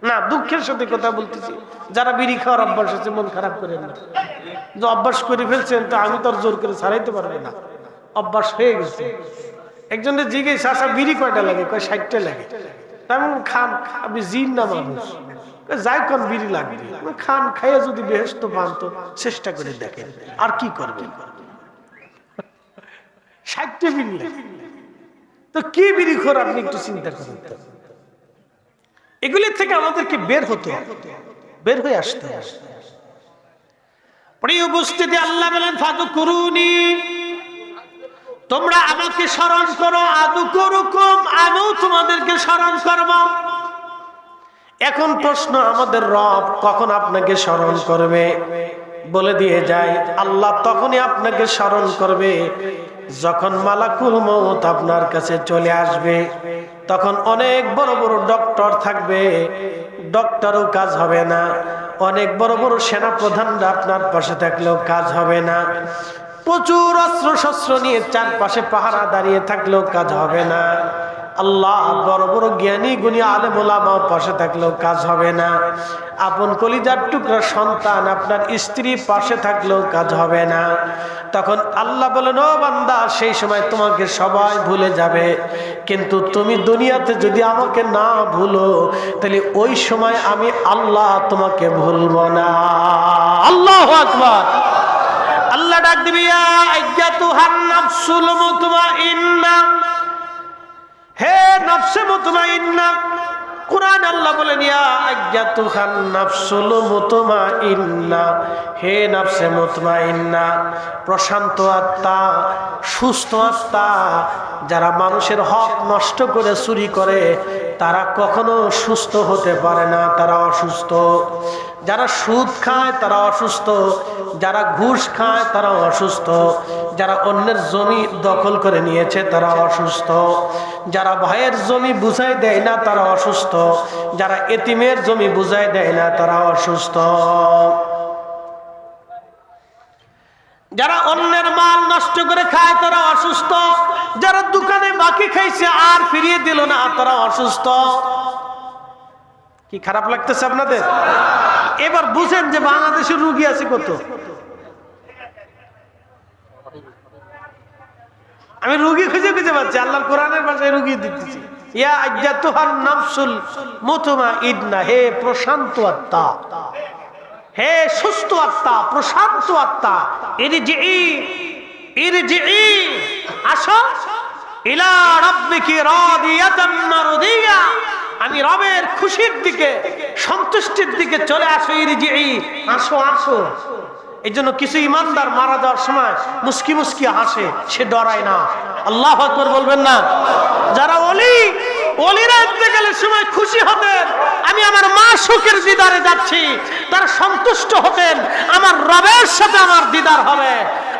না। দুঃখের সাথে কথা বলতেছি, যারা বিড়ি খাওয়ার অভ্যাস আছে মন খারাপ করেন না। যে অভ্যাস করে ফেলছেন তো আমি তো আর জোর করে ছাড়াইতে পারবো না, অভ্যাস হয়ে গেছে। একজনের জিজ্ঞেস আসা বিড়ি কয়টা লাগে? কয় 60টা লাগে। তেমন খান, আপনি জিন না মানুষ, যাই কোন বিড়ি লাগবে খান, খাইয়া যদি বেহেশত পান তো চেষ্টা করে দেখেন, আর কি করবেন? 60টা বিড়ি তো কি বিড়ি খোর আপনি একটু চিন্তা করেন। এগুলির থেকে আমাদেরকে বের হতে হবে, বের হয়ে আসতে হবে। প্রিয় উপস্থিতি, আল্লাহ বলেন ফাযকুরুনি, তোমরা আমাকে স্মরণ করো, আযকুরুকুম, আমিও তোমাদেরকে স্মরণ করব। এখন প্রশ্ন, আমাদের রব কখন আপনাকে স্মরণ করবে? বলে দিয়ে যায়, আল্লাহ তখনই আপনাকে স্মরণ করবে যখন মালাকুল মউত আপনার কাছে চলে আসবে। তখন অনেক বড় বড় ডক্টর থাকবে, ডক্টরও কাজ হবে না। অনেক বড় বড় সেনা প্রধানরা আপনার পাশে থাকলেও কাজ হবে না। প্রচুর অস্ত্র শস্ত্র নিয়ে চারপাশে পাহারা দাঁড়িয়ে থাকলেও কাজ হবে না। আল্লাহ বড় বড় জ্ঞানী গুণী আলেম ওলামা পাশে থাকলেও কাজ হবে না। আপন কলিজার টুকরা সন্তান আপনার স্ত্রী পাশে থাকলেও কাজ হবে না। তখন আল্লাহ বলেন, ও বান্দা, সেই সময় তোমাকে সবাই ভুলে যাবে, কিন্তু তুমি দুনিয়াতে যদি আমাকে না ভুলো তাহলে ওই সময় আমি আল্লাহ তোমাকে ভুলবো না। আল্লাহু আকবার। আল্লাহ ডাক দিবে, ইয়া আইয়াতুহান নাফসুল মুতমাইন্না, হে নফসে মুতমাইন্না। কুরআন আল্লাহ বলেন, ইয়া আইয়াতুহান নাফসুল মুতমাইন্না, হে নফসে মুতমাইন্না, প্রশান্ত আত্মা, সুস্থ আত্মা। যারা মানুষের হক নষ্ট করে চুরি করে তারা কখনো সুস্থ হতে পারে না, তারা অসুস্থ। যারা সুদ খায় তারা অসুস্থ, যারা ঘুষ খায় তারা অসুস্থ, যারা অন্যের জমি দখল করে নিয়েছে তারা অসুস্থ, যারা ভাইয়ের জমি বুঝাই দেয় না তারা অসুস্থ, যারা এতিমের জমি বুঝাই দেয় না তারা অসুস্থ, যারা অন্যের মাল নষ্ট করে খায় তারা অসুস্থ, যারা দোকানে বাকি খাইছে আর ফিরিয়ে দিল না তারা অসুস্থ। কি খারাপ লাগতেছে আপনাদের? এবার বুঝেন যে বাংলাদেশের রোগী আছে কত। আমি রোগী খুঁজে খুঁজে পাচ্ছি, আল্লাহর কোরআনের ভাষায় রোগী দিতেছি। ইয়া আইয়াতুহান নাফসুল মুতমাইন্নাহ, হে প্রশান্ত আত্মা, হে সুস্থ আত্মা, প্রশান্ত আত্মা, ইরজিই, আসো ইলা রাব্বিকি রাদিয়াতান মারদিয়া, আমি রবের খুশির দিকে, সন্তুষ্টির দিকে চলে আসো। ইরজিই, আসো আসো। এই জন্য কিছু ইমানদার মারা যাওয়ার সময় মুস্কি মুস্কি হাসে, সে ডরায় না। আল্লাহু আকবার বলবেন না? যারা ওলিরা ইন্তেকালের সময় খুশি হতেন, আমি আমার মাশউকের দিদারে যাচ্ছি, তারা সন্তুষ্ট হতেন, আমার রবের সাথে আমার দিদার হবে।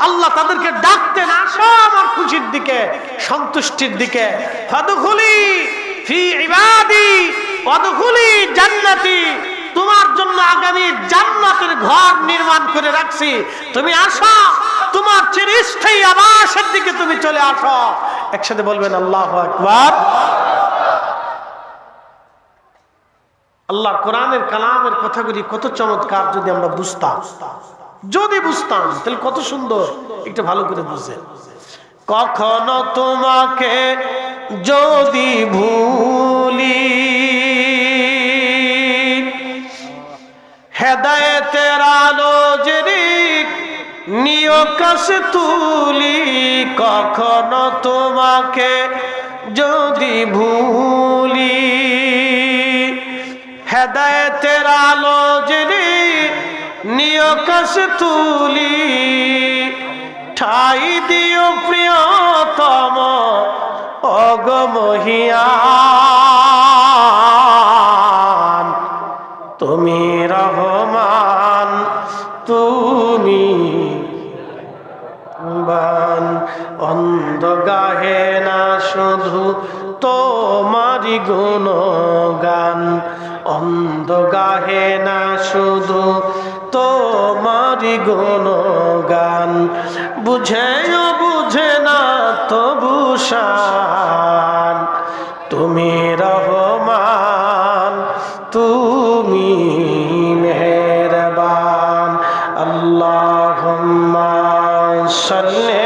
আল্লাহ তাদেরকে ডাকতেন, আসো আমার খুশির দিকে, সন্তুষ্টির দিকে। ফাদখুলি ফি ইবাদি ওয়াদখুলি জান্নাতি, তোমার জন্য আগামী জান্নাতের ঘর নির্মাণ করে রাখছি, তুমি আসো, তোমার চিরস্থায়ী আবাসের দিকে তুমি চলে আসো। একসাথে বলবেন আল্লাহু আকবার। আল্লাহর কোরআনের কালামের কথাগুলি কত চমৎকার, যদি আমরা বুঝতাম, তাহলে কত সুন্দর। একটু ভালো করে বুঝেন। কখনো তোমাকে যদি ভুলি, হেদায়েতের আলো জেরি নিয় কাছে তুলি, কখনো তোমাকে যদি ভুলি, হেদায়েতের আলো জেরি নিয় কাছে তুলি, ঠাই দিও প্রিয়তম অগমহিয়ান, তুমি রহমান, তুমি বান, অন্ধ গাহে না শুধু তোমারি গুণগান, অন্ধ গাহে না শুধু তোমারি গুণগান, বুঝেও বুঝে না তবু শান, তুমি রহমান, তুমি মেহেরবান। আল্লাহুম্মা সাল্লি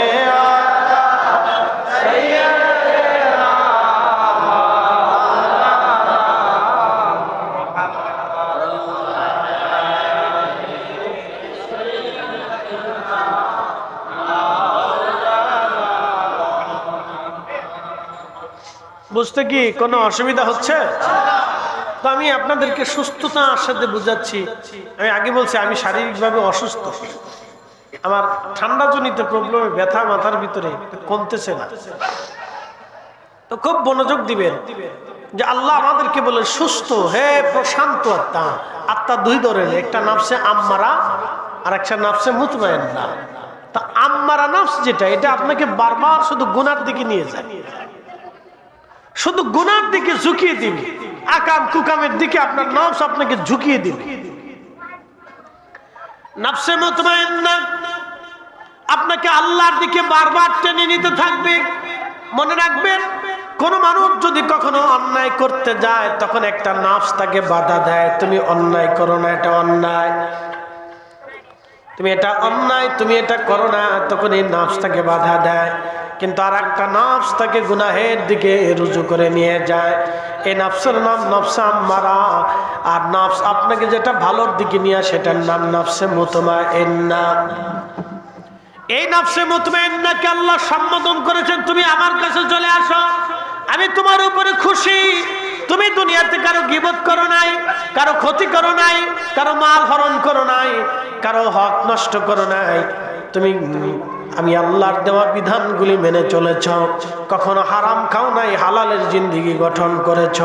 বুঝতে কি কোনো অসুবিধা হচ্ছে? তো আমি আপনাদেরকে সুস্থতার সাথে বুঝাচ্ছি। আমি আগে বলছি আমি শারীরিকভাবে অসুস্থ, আমার ঠান্ডাজনিত প্রবলেমে ব্যথা মাথার ভিতরে কমতেছে না। তো খুব মনোযোগ দিবেন যে আল্লাহ আমাদেরকে বলে সুস্থ, হে প্রশান্ত আত্মা। আত্মা দুই ধরনের, একটা নাফসে আম্মারা আর একটা নাফসে মুতমাইন্না। তা আম্মারা নাফস যেটা, এটা আপনাকে বারবার শুধু গুনার দিকে নিয়ে যায়, শুধু গুনার দিকে ঝুঁকিয়ে দিবে, আকাম কুকামের দিকে আপনার নফস আপনাকে ঝুঁকিয়ে দিবে। নফসে মুতমাইন্না আপনাকে আল্লাহর দিকে বারবার টেনে নিতে থাকবে। মনে রাখবেন, কোন মানুষ যদি কখনো অন্যায় করতে যায়, তখন একটা নফস তাকে বাধা দেয়, তুমি অন্যায় করো না, এটা অন্যায়, তুমি এটা অন্যায়, তুমি এটা করো না, তখন এই নফস তাকে বাধা দেয়। কিন্তু আর একটা নফস তাকে গুনাহের দিকে রুজু করে নিয়ে যায়। এই নফসের নাম নফসে আম্মারা, আর নফস আপনাকে যেটা ভালোর দিকে নিয়ে, সেটার নাম নফসে মুতমাইন্না। এই নফসে মুতমাইন্নাকে আল্লাহ সম্বোধন করেছেন, তুমি আমার কাছে চলে আসো, আমি তোমার উপরে খুশি। তুমি দুনিয়াতে কারো গীবত করো নাই, কারো ক্ষতি করো নাই, কারো মাল হরণ করো নাই, কারো হক নষ্ট করো নাই, তুমি আমি আল্লাহর দেওয়া বিধানগুলি মেনে চলেছ, কখনো হারাম খাও নাই, হালালের জিন্দেগি গঠন করেছ।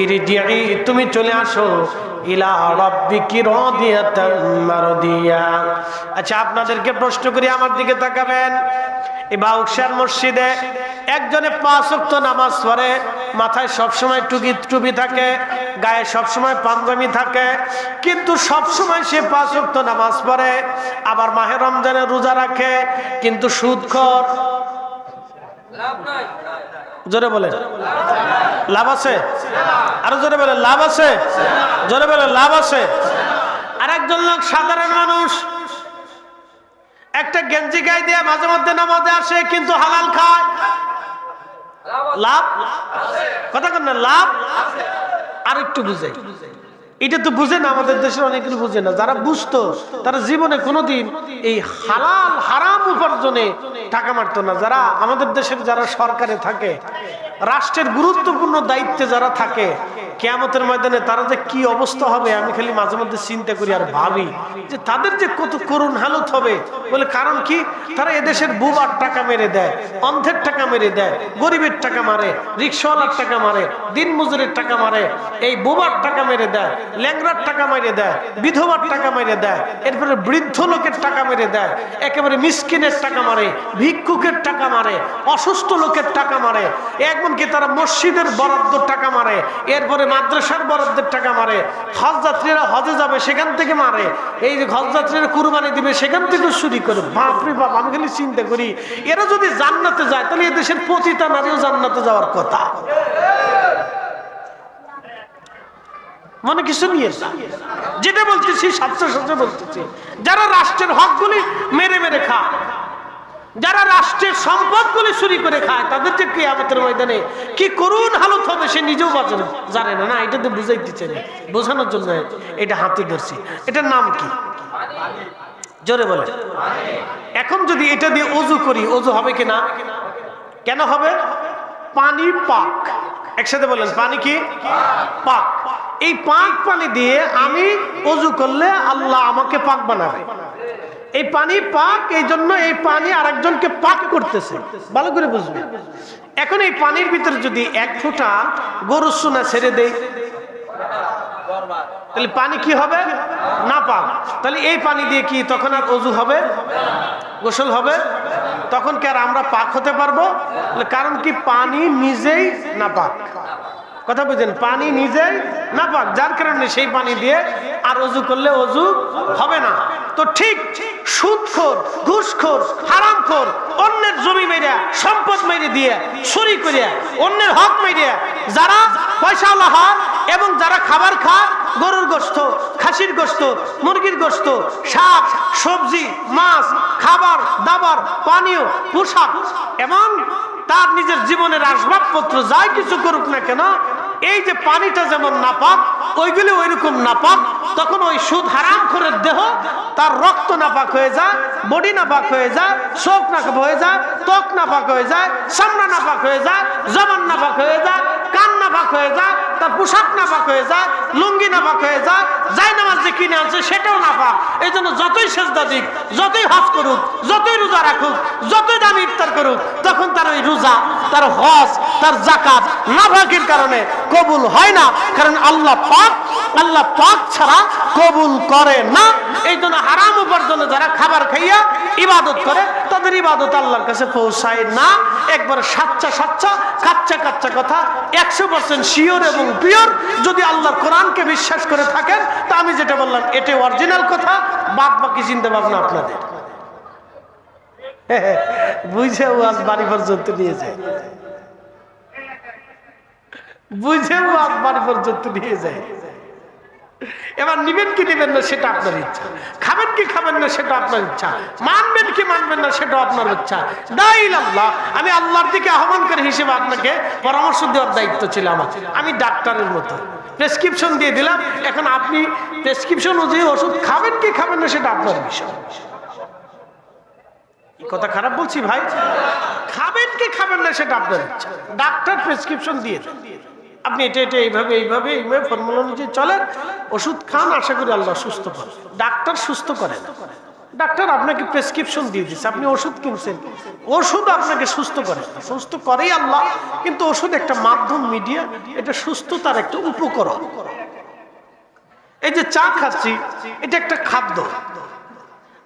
ইরজিই, তুমি চলে আসো, ইলা রাব্বিকি রাদিয়াতান মারদিয়া। আচ্ছা, আপনাদেরকে প্রশ্ন করি, আমার দিকে তাকাবেন। এই বাউশার মসজিদে একজনে 5 ওয়াক্ত নামাজ পড়ে, মাথায় সবসময় টুপি থাকে, গায়ে সবসময় পাঞ্জাবি থাকে, কিন্তু সবসময় সে 5 ওয়াক্ত নামাজ পড়ে, আবার মাহে রমজানে রোজা রাখে, কিন্তু সুদখোর। জোরে বলে লাভ আছে? আরো জোরে বলে লাভ আছে? জোরে বলে লাভ আছে? আর একজন লোক সাধারণ মানুষ, একটা গেঞ্জি গায়ে দিয়ে মাঝে মধ্যে নামাজে আসে, কিন্তু হালাল খায়। লাভ কথা কন না, লাভ আর একটু বুঝাই। এটা তো বুঝে না, আমাদের দেশের অনেকেই বুঝে না। যারা বুঝতো তারা জীবনে কোনোদিন এই হালাল হারাম উপার্জনে টাকা মারতো না। যারা আমাদের দেশের যারা সরকারে থাকে, রাষ্ট্রের গুরুত্বপূর্ণ দায়িত্বে যারা থাকে, কিয়ামতের ময়দানে তারা যে কি অবস্থা হবে আমি খালি মাঝে মধ্যে চিন্তা করি আর ভাবি যে তাদের যে কত করুণ হালত হবে। বলে কারণ কি, তারা এদেশের বুবার টাকা মেরে দেয়, অন্ধের টাকা মেরে দেয়, গরিবের টাকা মারে, রিক্সাওয়ালার টাকা মারে, দিন মজুরের টাকা মারে, এই বুবার টাকা মেরে দেয়, ল্যাংড়ার টাকা মেরে দেয়, বিধবার টাকা মেরে দেয়, এরপরে বৃদ্ধ লোকের টাকা মেরে দেয়, একেবারে মিসকিনের টাকা মারে, ভিক্ষুকের টাকা মারে, অসুস্থ লোকের টাকা মারে, এমনকি তারা মসজিদের বরাদ্দ টাকা মারে, এরপরে মাদ্রাসার বরাদ্দের টাকা মারে, হজ যাত্রীরা হজে যাবে সেখান থেকে মারে, এই যে হজ যাত্রীরা কুরবানি দিবে সেখান থেকে চুরি করে। বাপরে বাপ, আমি খালি চিন্তা করি এরা যদি জান্নাতে যায় তাহলে এদেশের পতিতা নারীও জান্নাতে যাওয়ার কথা। মনে কিছু নিয়ে যেটা বলতেছি সাথে সাথে বলতেছি, যারা রাষ্ট্রের হকগুলি মেরে মেরে খায়, যারা রাষ্ট্রের সম্পদগুলি চুরি করে খায়, তাদের যে কিয়ামতের ময়দানে কি করুণ হালত হবে সে নিজেও জানে না। না, এটাতে বুঝাইতেছে না, বোঝানোর জন্য এটা হাতে ধরছি। এটার নাম কি? জোরে বলে। এখন যদি এটা দিয়ে ওযু করি, ওযু হবে কিনা? কেন হবে? পানি পাক। একসাথে বলেন, পানি কি? পাক। এই পাক পানি দিয়ে আমি ওযু করলে আল্লাহ আমাকে পাক বানাবে। এই পানি পাক, এই জন্য এই পানি আরেকজনকে পাক করতেছে। ভালো করে বুঝবেন। এখন এই পানির ভিতরে যদি এক ফোঁটা গরুর সোনা ছেড়ে দেই তাহলে পানি কি হবে? না পাক। তাহলে এই পানি দিয়ে কি তখন আর ওযু হবে? গোসল হবে? তখন কি আর আমরা পাক হতে পারবো? কারণ কি, পানি নিজেই না পাক। কথা বুঝেন, পানি নিজেই না পাক, যার কারণে সেই পানি দিয়ে আর ওযু করলে ওযু হবে না। তো ঠিক সুদখোর, ঘুষখোর, হারামখোর, অন্যের জমি মেরে, সম্পদ মেরে দিয়ে, চুরি করে, অন্যের হক মেরে যারা পয়সাওয়ালা হয় এবং যারা খাবার খায়, গরুর গোশত, খাসির গোশত, মুরগির গোশত, শাক সবজি, মাছ, খাবার দাবার, পানীয়, পোশাক, এমন তার নিজের জীবনের আসবাবপত্র যাই কিছু করুক না কেন, এই যে পানিটা যেমন নাপাক, ওইগুলি ওইরকম নাপাক। তখন ওই সুদ হারামখোরের দেহ, তার রক্ত নাপাক হয়ে যায়, বডি নাপাক হয়ে যায়, চোখ নাপাক হয়ে যায়, ত্বক নাপাক হয়ে যায়, চামড়া নাপাক হয়ে যায়, জবান নাপাক হয়ে যায়, কান নাপাক হয়ে যায়, তার পোশাক নাপাক হয়ে যায়, লুঙ্গি নাপাক হয়ে যায়, যাই নামাজ যে কিনে আনছে সেটাও নাপাক। এই জন্য যতই সেজদা দিক, যতই হজ করুক, যতই রোজা রাখুক, যতই দামি ইফতার করুক, তখন তার ওই রোজা, তার হজ, তার যাকাত নাপাকের কারণে কবুল হয় না। কারণ আল্লাহ পাক, আল্লাহ পাক ছাড়া কবুল করে না। এই জন্য হারাম উপার্জনে যারা খাবার খাইয়া ইবাদত করে, তাদের ইবাদত আল্লাহর কাছে পৌঁছায় না। একবার সাচ্চা সাচ্চা, কাচ্চা কাচ্চা কথা, 100% শিওর এবং পিওর যদি আল্লাহর কোরআনকে বিশ্বাস করে থাকেন, তা আমি যেটা বললাম এটা অরিজিনাল কথা, বাদ বাকি চিন্তা ভাবনা আপনাদের। বুঝে ওয়াজ বাড়ি পর্যন্ত নিয়ে যায়, বুঝে ওয়াজ বাড়ি পর্যন্ত নিয়ে যায়। এবার নিবেন কি নিবেন না সেটা আপনার ইচ্ছা, খাবেন কি খাবেন না সেটা আপনার ইচ্ছা, মানবেন কি মানবেন না সেটা আপনার ইচ্ছা। দাইল আল্লাহ, আমি আল্লাহর দিকে আহ্বানকারী হিসেবে আপনাকে পরামর্শ দেওয়ার দায়িত্ব ছিল আমার। আমি ডাক্তারের মতো প্রেসক্রিপশন দিয়ে দিলাম, এখন আপনি প্রেসক্রিপশন অনুযায়ী ওষুধ খাবেন কি খাবেন না সেটা আপনার বিষয়। কথা খারাপ বলছি ভাই? খাবেন কি খাবেন না সেটা আপনার ইচ্ছা। ডাক্তার প্রেসক্রিপশন দিয়ে আপনি এটা এটা এইভাবে এইভাবে এইভাবে ফর্মুলা অনুযায়ী চলেন, ওষুধ খান, আশা করি আল্লাহ সুস্থ করেন। ডাক্তার সুস্থ করে না, ডাক্তার আপনাকে প্রেসক্রিপশন দিয়ে দিচ্ছে, আপনি ওষুধ কিনছেন, ওষুধ আপনাকে সুস্থ করে না, সুস্থ করেই আল্লাহ, কিন্তু ওষুধ একটা মাধ্যম, মিডিয়া, এটা সুস্থতার একটা উপকরণ। এই যে চা খাচ্ছি, এটা একটা খাদ্য,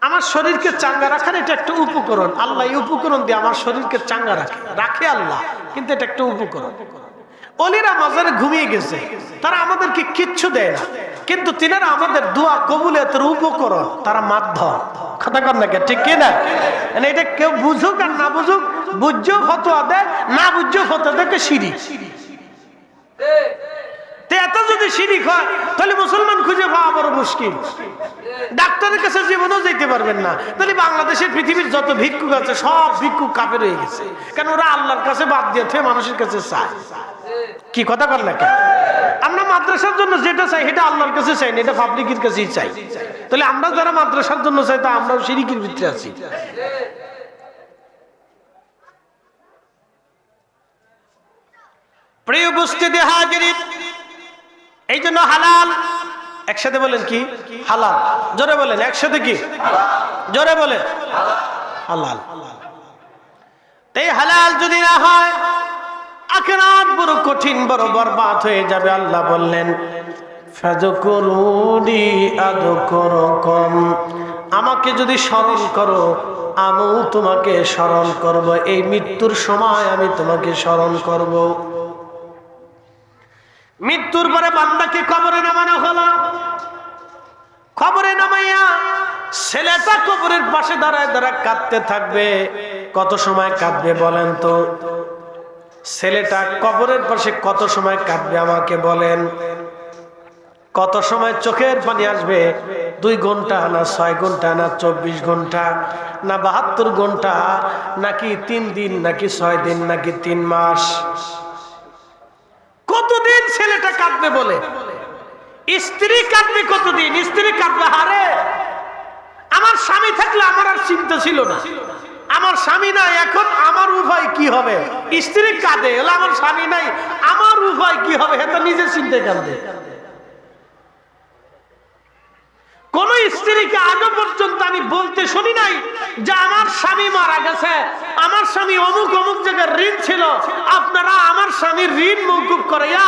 আমার শরীরকে চাঙ্গা রাখার এটা একটা উপকরণ। আল্লাহ এই উপকরণ দিয়ে আমার শরীরকে চাঙ্গা রাখে আল্লাহ, কিন্তু এটা একটা উপকরণ। অলিরা মাজারে ঘুমিয়ে গেছে, তারা আমাদেরকে কিচ্ছু দেয় না, কিন্তু তিনারা আমাদের দোয়া কবুলিয়তের উপকরণ, তারা মাধ্যম। কথা কর না, ঠিক কিনা? এটা কেউ বুঝুক আর না বুঝুক, বুঝছেও ফতোয়া দেয়, না বুঝছেও ফতোয়া দেয়, শিরিক। এত যদি শিরিক হয় তাহলে মুসলমান খুঁজে পাওয়া বড় মুশকিল। ডাক্তারের কাছে জীবনেও যেতে পারবেন না। তাহলে বাংলাদেশের পৃথিবীর যত ভিক্ষুক আছে সব ভিক্ষুক কাফের হয়ে গেছে, কেন ওরা আল্লাহর কাছে বাদ দিয়েছে, মানুষের কাছে চায়। কি কথা বল না কেন? আমরা মাদ্রাসার জন্য যেটা চাই সেটা আল্লাহর কাছে চাই না, এটা পাবলিকের কাছেই চাই। তাহলে আমরা যারা মাদ্রাসার জন্য চাই তা আমরাও শিরিকের ভিতরে আছি। প্রিয় উপস্থিতি হাজিরিন, এই জন্য হালাল, একসাথে বলেন কি হালাল, জোরে বলেন একসাথে কি, জোরে বলেন হালাল। এই হালাল যদি না হয় আখিরাত বড় কঠিন, বড় বরবাদ হয়ে যাবে। আল্লাহ বললেন ফাযকুরুনি আযকুরুকুম, আমাকে যদি স্মরণ করো আমিও তোমাকে স্মরণ করব। এই মৃত্যুর সময় আমি তোমাকে স্মরণ করব। মৃত্যুর পরে বান্দাকে কবরে নামানো হলো। কবরে নামাইয়া ছেলেটা কবরের পাশে দাঁড়ায় দাঁড়ায় কাঁদতে থাকবে। কত সময় কাঁদবে বলেন তো? ছেলেটা কবরের পাশে কত সময় কাঁদবে আমাকে বলেন? কত সময় চোখের পানি আসবে? 2 ঘন্টা না 6 ঘন্টা না 24 ঘন্টা না 72 ঘন্টা নাকি 3 দিন নাকি 6 দিন নাকি 3 মাস? কতদিন ছেলেটা কাঁদবে বলে? স্ত্রী কাঁদবে কতদিন? স্ত্রী কাঁদবে, হারে আমার স্বামী থাকলে আমার আর চিন্তা ছিল না, আমার স্বামী নাই, এখন আমার উপায় কি হবে? স্ত্রী কাঁদে, আমার স্বামী নাই, আমার উপায় কি হবে? এটা নিজের চিন্তায় কাঁদবে। কোন স্ত্রীকে আজও পর্যন্ত আমি বলতে শুনি নাই যে আমার স্বামী মারা গেছে, আমার স্বামী অমুক অমুক জায়গায় ঋণ ছিল, আপনারা আমার স্বামীর ঋণ মওকুফ করাইয়া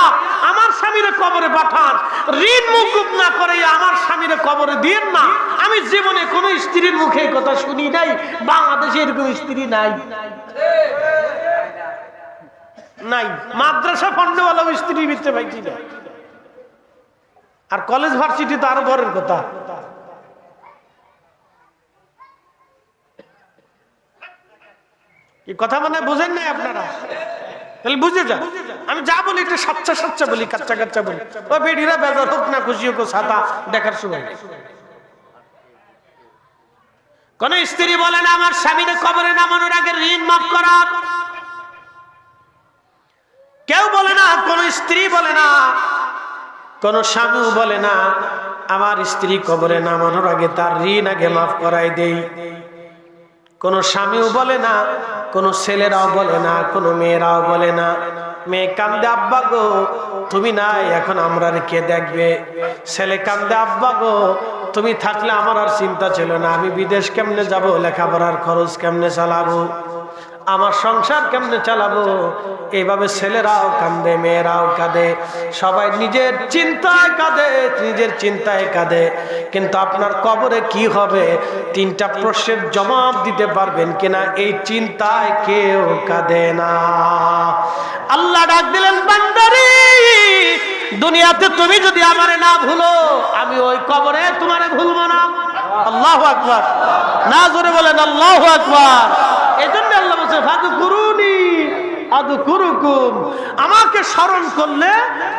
আমার স্বামীরে কবরে পাঠান, ঋণ মওকুফ না করাইয়া আমার স্বামীরে কবরে দিয়েন না। আমি জীবনে কোন স্ত্রীর মুখে কথা শুনি নাই। বাংলাদেশে এরকম স্ত্রী নাই, নাই। মাদ্রাসা ফন্ডওয়ালা স্ত্রীর ভিতরে পাইছি না, আর কলেজ ভার্সিটি তো আরো বড়ের কথা। এই কথা মানে বুঝেন নাই আপনারা? তাহলে বুঝে যান, আমি যা বলি এটা সাচ্চা সাচ্চা বলি, কাচ্চা কাচ্চা বলি। ও বেডিরা বেজার হোক না খুশি হোক, ছাতা দেখার সময়। কোন স্ত্রী বলে না আমার স্বামীর কবরে নামানোর আগে ঋণ মাফ করা, কেউ বলে না, কোন স্ত্রী বলে না, কোন স্বামীও বলে না আমার স্ত্রী কবরে নামানোর আগে তার ঋণ আগে মাফ করাই দেই। কোন স্বামীও বলে না, কোন ছেলেরাও বলে না, কোন মেয়েরাও বলে না। মেয়ে কান্দে আব্বা গো তুমি নাই, এখন আমরা কে দেখবে? ছেলে কান্দে আব্বা গো তুমি থাকলে আমার আর চিন্তা ছিল না, আমি বিদেশ কেমনে যাব, লেখাপড়ার খরচ কেমনে চালাবো, আমার সংসার কেমনে চালাবো। এইভাবে ছেলেরাও কাঁদে, মেয়েরাও কাঁদে, সবাই নিজের চিন্তায় কাঁদে, নিজের চিন্তায় কাঁদে। কিন্তু আপনার কবরে কি হবে 3টা প্রশ্নের জবাব দিতে পারবেন কিনা এই চিন্তায় কেউ কাঁদে না। আল্লাহ ডাক দিলেন বান্দারে, দুনিয়াতে তুমি যদি আমারে না ভুলো আমি ওই কবরে তোমারে ভুলবো না। আল্লাহু আকবার, না জোরে বলেন আল্লাহু আকবার। এজন্য আল্লাহ বলেছে ফাযকুরুনি আযকুরুকুম, আমাকে স্মরণ করলে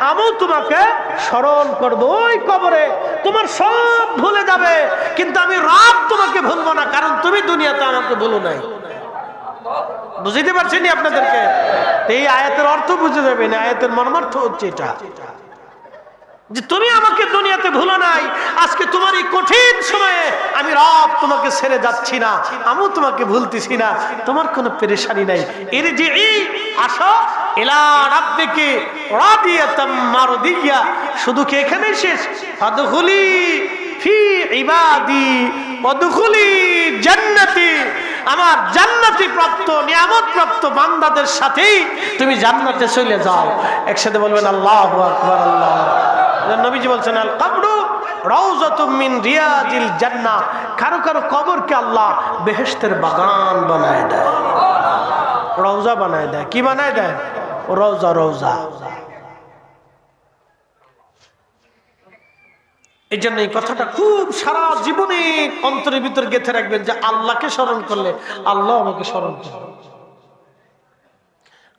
আমিও তোমাকে স্মরণ করব। ওই কবরে তোমার সব ভুলে যাবে, কিন্তু আমি রব তোমাকে ভুলবো না, কারণ তুমি দুনিয়াতে আমাকে ভুলো নাই। বুঝতে পারছেন আপনাদেরকে? এই আয়াতের অর্থ বুঝে যাবেন, আয়াতের মর্মার্থ হচ্ছে এটা যে তুমি আমাকে দুনিয়াতে ভুলো নাই, আজকে তোমার এই কঠিন সময়ে আমি রব তোমাকে ছেড়ে যাচ্ছি না, আমিও তোমাকে ভুলতেছি না, তোমার কোনো পেরেশানি নাই। ইরজিই, আসো ইলা রাব্বিকি রাদিয়াতাম মারদিয়া। শুধু কি এখানেই শেষ? ফাদখুলি ফি ইবাদি ওয়াদখুলি জান্নাতি, আমার জান্নাতি প্রাপ্ত নিয়ামত প্রাপ্ত বান্দাদের সাথেই তুমি জান্নাতে চলে যাও। একসাথে বলবেন আল্লাহু আকবার। আল্লাহ নবীজি বলছেন আল কবরু রাউযাতুম মিন রিয়াজিল জান্নাহ, কারো কারো কবরকে আল্লাহ বেহেশতের বাগান বানায় দেয়, রওজা বানায় দেয়। কি বানায় দেয়? রওজা, রওজা। এই জন্য এই কথাটা খুব সারা জীবনে অন্তরের ভিতর গেঁথে রাখবেন যে আল্লাহকে স্মরণ করলে আল্লাহ আমাকে স্মরণ করবে।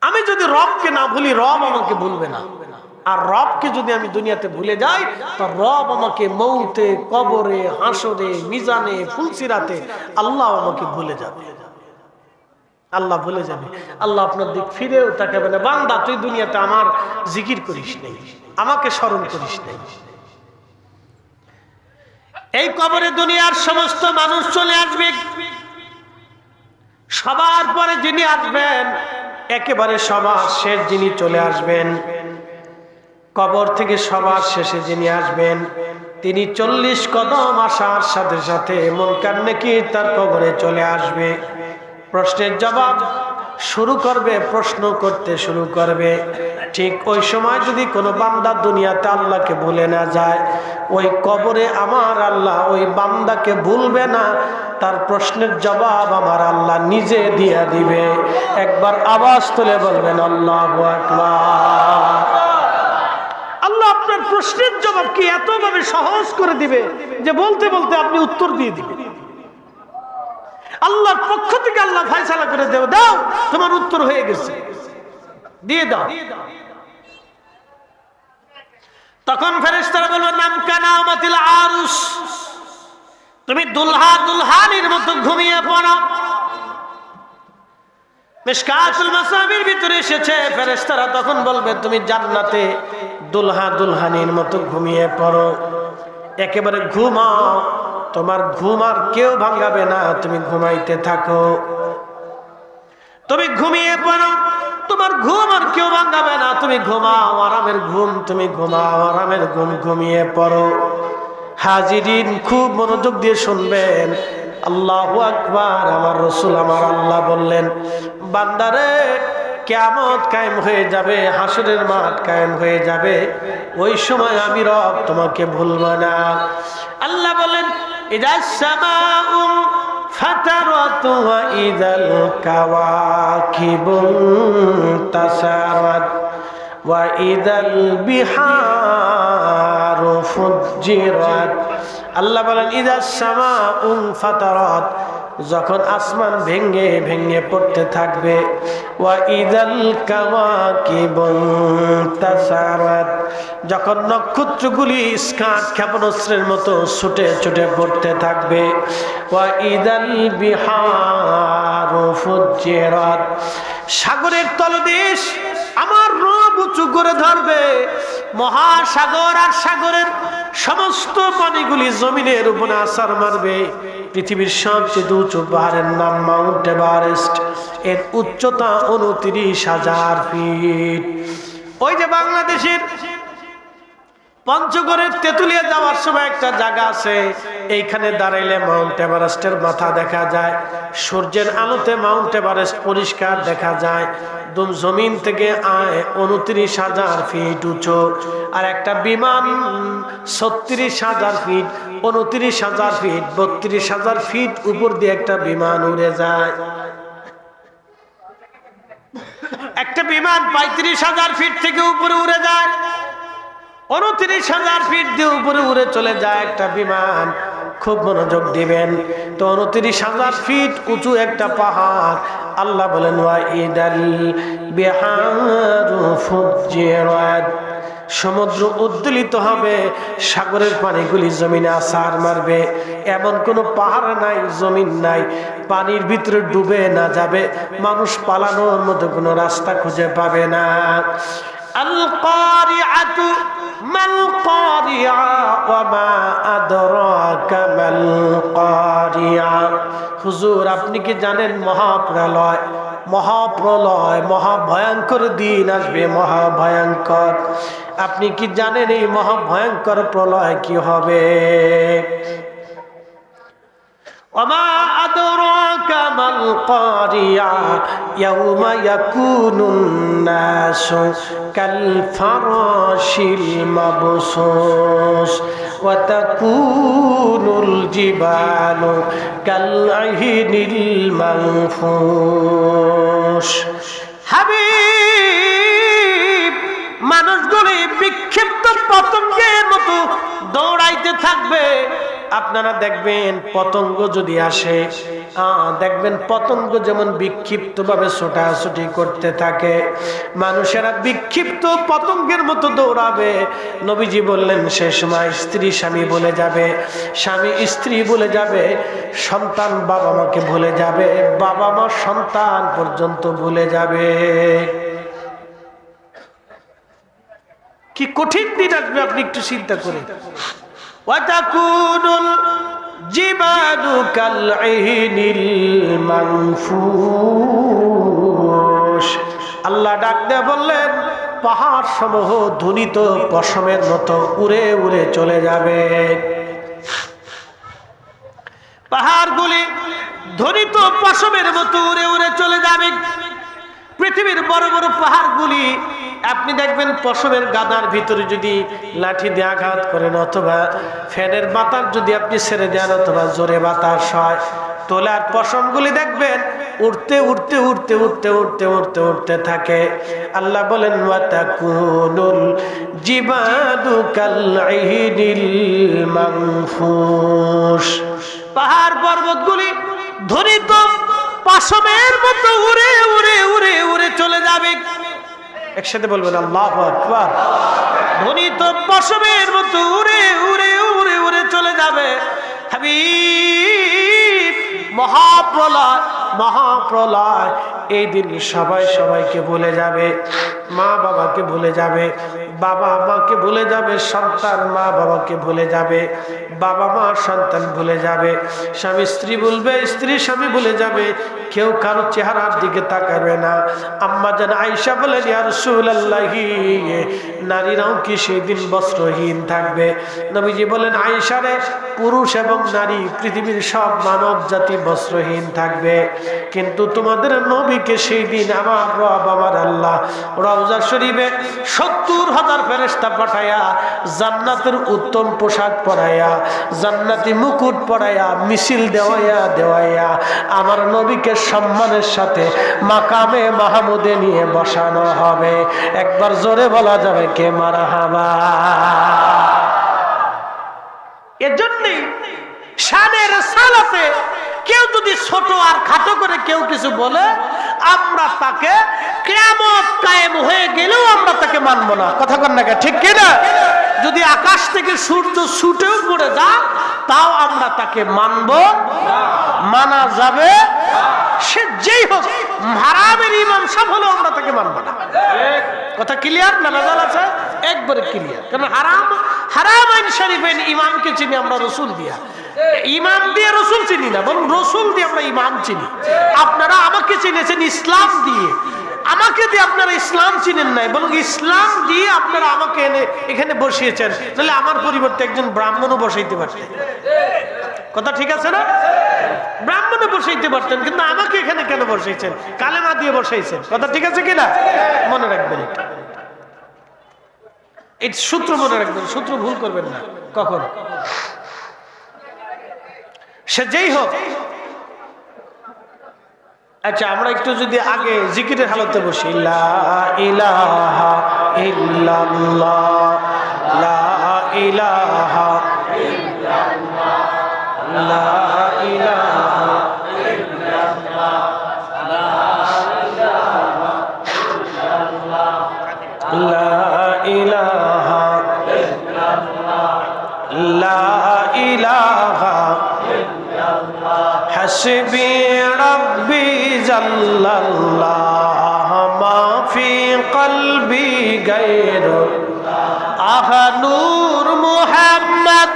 আমি যদি রবকে না ভুলি রব আমাকে ভুলবে না। আর রবকে যদি আমি দুনিয়াতে ভুলে যাই তো রব আমাকে মৌতে, কবরে, হাসরে, মিজানে, ফুলসিরাতে আল্লাহ আমাকে ভুলে যাবে। আল্লাহ ভুলে যাবে। আল্লাহ আপনার দিক ফিরেও তাকাবে না। বান্দা তুই দুনিয়াতে আমার জিকির করিস নাই, আমাকে স্মরণ করিস নাই। এই কবরে দুনিয়ার সমস্ত মানুষ চলে আসবে। সবার পরে যিনি আসবেন, একেবারে সবার শেষ যিনি চলে আসবেন, কবর থেকে সবার শেষে যিনি আসবেন, তিনি 40 কদম আসার সাথে সাথে মুনকার নাকির তার কবরে চলে আসবে। প্রশ্নের জবাব শুরু করবে, প্রশ্ন করতে শুরু করবে। ঠিক ওই সময় যদি কোনো বান্দা দুনিয়াতে আল্লাহকে ভুলে না যায়, ওই কবরে আমার আল্লাহ ওই বান্দাকে ভুলবে না, তার প্রশ্নের জবাব আমার আল্লাহ নিজে দিয়ে দিবে। একবার আওয়াজ তুলে বলবেন আল্লাহু আকবার। আল্লাহ আপনার প্রশ্নের জবাব কি এতভাবে সহজ করে দিবে যে বলতে বলতে আপনি উত্তর দিয়ে দিবেন। আল্লাহর পক্ষ থেকে আল্লাহ ফয়সালা করে দেবে, দাও তোমার উত্তর হয়ে গেছে, দিয়ে দাও। তখন ফেরেশতারা বলবে নাম কানামাতিল আরুস, তুমি দুলহা দুলহানির মতো ঘুমিয়ে পড়ো। মিশকাতুল মাসাবির ভিতরে এসেছে, ফেরেশতারা তখন বলবে তুমি জান্নাতে দুলহা দুলহানির মতো ঘুমিয়ে পড়ো, একেবারে ঘুমাও, তোমার ঘুম আর কেউ ভাঙাবে না, তুমি ঘুমাইতে থাকো, তুমি ঘুমিয়ে পড়ো, তোমার ঘুম আর কেউ ভাঙাবে না, তুমি ঘুমাও, আরামের ঘুম, তুমি ঘুমাও, আরামের ঘুম, ঘুমিয়ে পড়ো। হাজিরিন খুব মনোযোগ দিয়ে শুনবেন, আল্লাহু আকবার। আমার রাসূল আমার আল্লাহ বললেন, বান্দারে কিয়ামত কায়েম হয়ে যাবে, হাসরের মাঠ কায়েম হয়ে যাবে, ওই সময় আমি রব তোমাকে ভুলব না। আল্লাহ বলেন ইদাস সামাউ ফাতারাত ওয়া ইদাল কাওয়াকিবু তাসারাত ওয়া ইদাল বিহারু ফুজ্জিরাত। আল্লাহ বলেন ইদাস সামাউ ফাতারাত, যখন আসমান ভেঙে ভেঙে পড়তে থাকবে, ওয়া ইদাল কাওয়াকিবু তাসারাত, যখন নক্ষত্রগুলি স্কাট ক্ষেপণাস্ত্রের মতো ছুটে ছুটে পড়তে থাকবে, ওয়া ইদাল বিহারু ফুজ্জিরাত, সাগরের তলদেশ আমার রব উঁচু করে ধরবে। মহাসাগর আর সাগরের সমস্ত পানিগুলি জমিনের উপরে আছাড় মারবে। পৃথিবীর সবচেয়ে উঁচু পাহাড়ের নাম মাউন্ট এভারেস্ট, এর উচ্চতা 29,000 ফিট। ওই যে বাংলাদেশের পঞ্চগড়ের তেঁতুলিয়া যাওয়ার সময় একটা জায়গা আছে, এইখানে দাঁড়াইলে মাউন্ট এভারেস্টের মাথা দেখা যায়। সূর্যের আলোতে মাউন্ট এভারেস্ট পরিষ্কার দেখা যায়। জমিন থেকে 29,000 ফিট উঁচু। আর একটা বিমান 36,000 ফিট, 29,000 ফিট, 32,000 ফিট উপর দিয়ে একটা বিমান উড়ে যায়। একটা বিমান 35,000 ফিট থেকে উপরে উড়ে যায়, 29,000 ফিট দিয়ে উপরে উড়ে চলে যায় একটা বিমান। খুব মনোযোগ দিবেন তো, 29,000 ফিট উঁচু একটা পাহাড়। আল্লাহ বলেন ওয়া ইদাল বিহারু ফুজ্জিরাত, সমুদ্র উদ্দোলিত হবে, সাগরের পানিগুলি জমিনে আছাড় মারবে। এমন কোনো পাহাড় নাই, জমিন নাই, পানির ভিতরে ডুবে না যাবে, মানুষ পালানোর মতো কোনো রাস্তা খুঁজে পাবে না। আল কারিআতু মাল কারিআ ওয়া মা আদরাকা মাল কারিআ। হুজুর আপনি কি জানেন মহাপ্রলয়, মহাপ্রলয়, মহাভয়ঙ্কর দিন আসবে, মহাভয়ঙ্কর। আপনি কি জানেন এই মহাভয়ঙ্কর প্রলয় কি হবে? ওমা আদরাকা মাল কারিআ ইয়াউমা ইয়াকুনুন নাসু কাল ফারাশিল মাবসুস ওয়া তাকুনুল জিবালু কাল আহিনিল মানফুস। হাবিব, মানুষগুলি বিক্ষিপ্ত পতঙ্গের মতো দৌড়াইতে থাকবে, আপনারা দেখবেন পতঙ্গ যদি আসে, দেখবেন পতঙ্গ যেমন বিক্ষিপ্ত ভাবে ছোটাছুটি করতে থাকে, মানুষেরা বিক্ষিপ্ত পতঙ্গের মতো দৌড়াবে। নবীজি বললেন সে সময় স্ত্রী স্বামী বলে যাবে, স্বামী স্ত্রী বলে যাবে, সন্তান বাবা মাকে ভুলে যাবে, বাবা মা সন্তান পর্যন্ত ভুলে যাবে। কি কঠিন দিন আসবে আপনি একটু চিন্তা করেন। ওয়াতাকুনুল জিবালু কালঈনিল মানফুশ। আল্লাহ ডাক দিয়ে বললেন পাহাড় সমূহ ধ্বনিত পশমের মতো উড়ে উড়ে চলে যাবে। পাহাড়গুলি ধ্বনিত পশমের মতো উড়ে উড়ে চলে যাবে। পৃথিবীর বড় বড় পাহাড়গুলি আপনি দেখবেন পশমের গাদার ভিতরে যদি লাঠি দিয়ে আঘাত করেন অথবা ফ্যানের বাতাস যদি আপনি ছেড়ে দেন অথবা জোরে বাতাস হয়, তোলার পশমগুলি দেখবেন উড়তে উড়তে উড়তে উড়তে উড়তে উড়তে উড়তে থাকে। আল্লাহ বলেন ওয়াতাকুনুল জিবালু কালঈনিল মানফুশ। পাহাড় পর্বতগুলি ধ্বনিত পশমের মতো উড়ে উড়ে উড়ে উড়ে চলে যাবে। একসাথে বলবেন আল্লাহু আকবার। ধ্বনিত পশমের মতো উড়ে উড়ে উড়ে উড়ে চলে যাবে। হাবিব, মহাপ্রলয়, মহাপ্রলয়। এই দিন সবাই সবাইকে ভুলে যাবে, মা বাবাকে ভুলে যাবে, বাবা মাকে ভুলে যাবে, সন্তান মা বাবাকে ভুলে যাবে, বাবা মা সন্তান ভুলে যাবে, স্বামী স্ত্রী বলবে, স্ত্রী স্বামী ভুলে যাবে, কেউ কারো চেহারার দিকে তাকাবে না। আম্মা জান আয়েশা বলেন ইয়া রাসূলুল্লাহি, নারীরাও কি সেই দিন বস্ত্রহীন থাকবে? নবীজি বলেন আয়েশা রে, পুরুষ এবং নারী পৃথিবীর সব মানব জাতি বস্ত্রহীন থাকবে, কিন্তু তোমাদের নবীকে সেই দিন আমার রব আমার আল্লাহ রওজা শরীফে ৭০,০০০ ফেরেশতা পাঠায়া জান্নাতের উত্তম পোশাক পরাইয়া জান্নাতি মুকুট পরাইয়া মিছিল দেওয়াইয়া দেওয়াইয়া আমার নবীকে সম্মানের সাথে মাকামে মাহমুদে নিয়ে বসানো হবে। একবার জোরে বলা যাবে কে মারহাবা। এজন্যই শানের সালাতে কেউ যদি ছোট আর খাটো করে কেউ কিছু বলে, আমরা তাকে কিয়ামত কায়েম হয়ে গেলেও আমরা তাকে মানব না। কথা কন না, ঠিক কিনা? যদি আকাশ থেকে সূর্য ছুটেও পড়ে যায় তাও আমরা তাকে মানব, মানা যাবে সে যেই হোক। হারামের ইমাম সাহেব হলেও আমরা তাকে মানব না। কথা ক্লিয়ার না? ভেজাল আছে? একবারে ক্লিয়ার। কারণ হারাম, হারাম আইন শরীফের ইমামকে চিনি আমরা রসুল দিয়া, ইমাম দিয়ে রসুল চিনি না, বরং রসুল দিয়ে আমরা ইমাম চিনি। আপনারা আমাকে চিনেছেন ইসলাম দিয়ে, আমাকে দিয়ে আপনারা ইসলাম চিনেন নাই, বরং ইসলাম দিয়ে আপনারা আমাকে এনে এখানে বসিয়েছেন। তাহলে আমার পরিবর্তে একজন ব্রাহ্মণও বসাইতে পারতেন। কথা ঠিক আছে না? ব্রাহ্মণও বসাইতে পারতেন, কিন্তু আমাকে এখানে কেন বসাইছেন? কালেমা দিয়ে বসাইছেন। কথা ঠিক আছে কিনা? মনে রাখবেন, এই সূত্র মনে রাখবেন, সূত্র ভুল করবেন না কখন। সে যেই হোক। আচ্ছা, আমরা একটু যদি আগে জিকিরের হালতে বসি, লা ইলাহা ইল্লাল্লাহ, লা ইলাহা ইল্লাল্লাহ, লা ইলাহা ইল্লাল্লাহ, লা ইলাহা ইল্লাল্লাহ, লা ইলাহা ইল্লাল্লাহ, লা ইলাহা হাসবি রব্বি জাল্লাল্লাহ মা ফি কলবি গায়রুল্লাহ। আহা নূর মুহাম্মদ,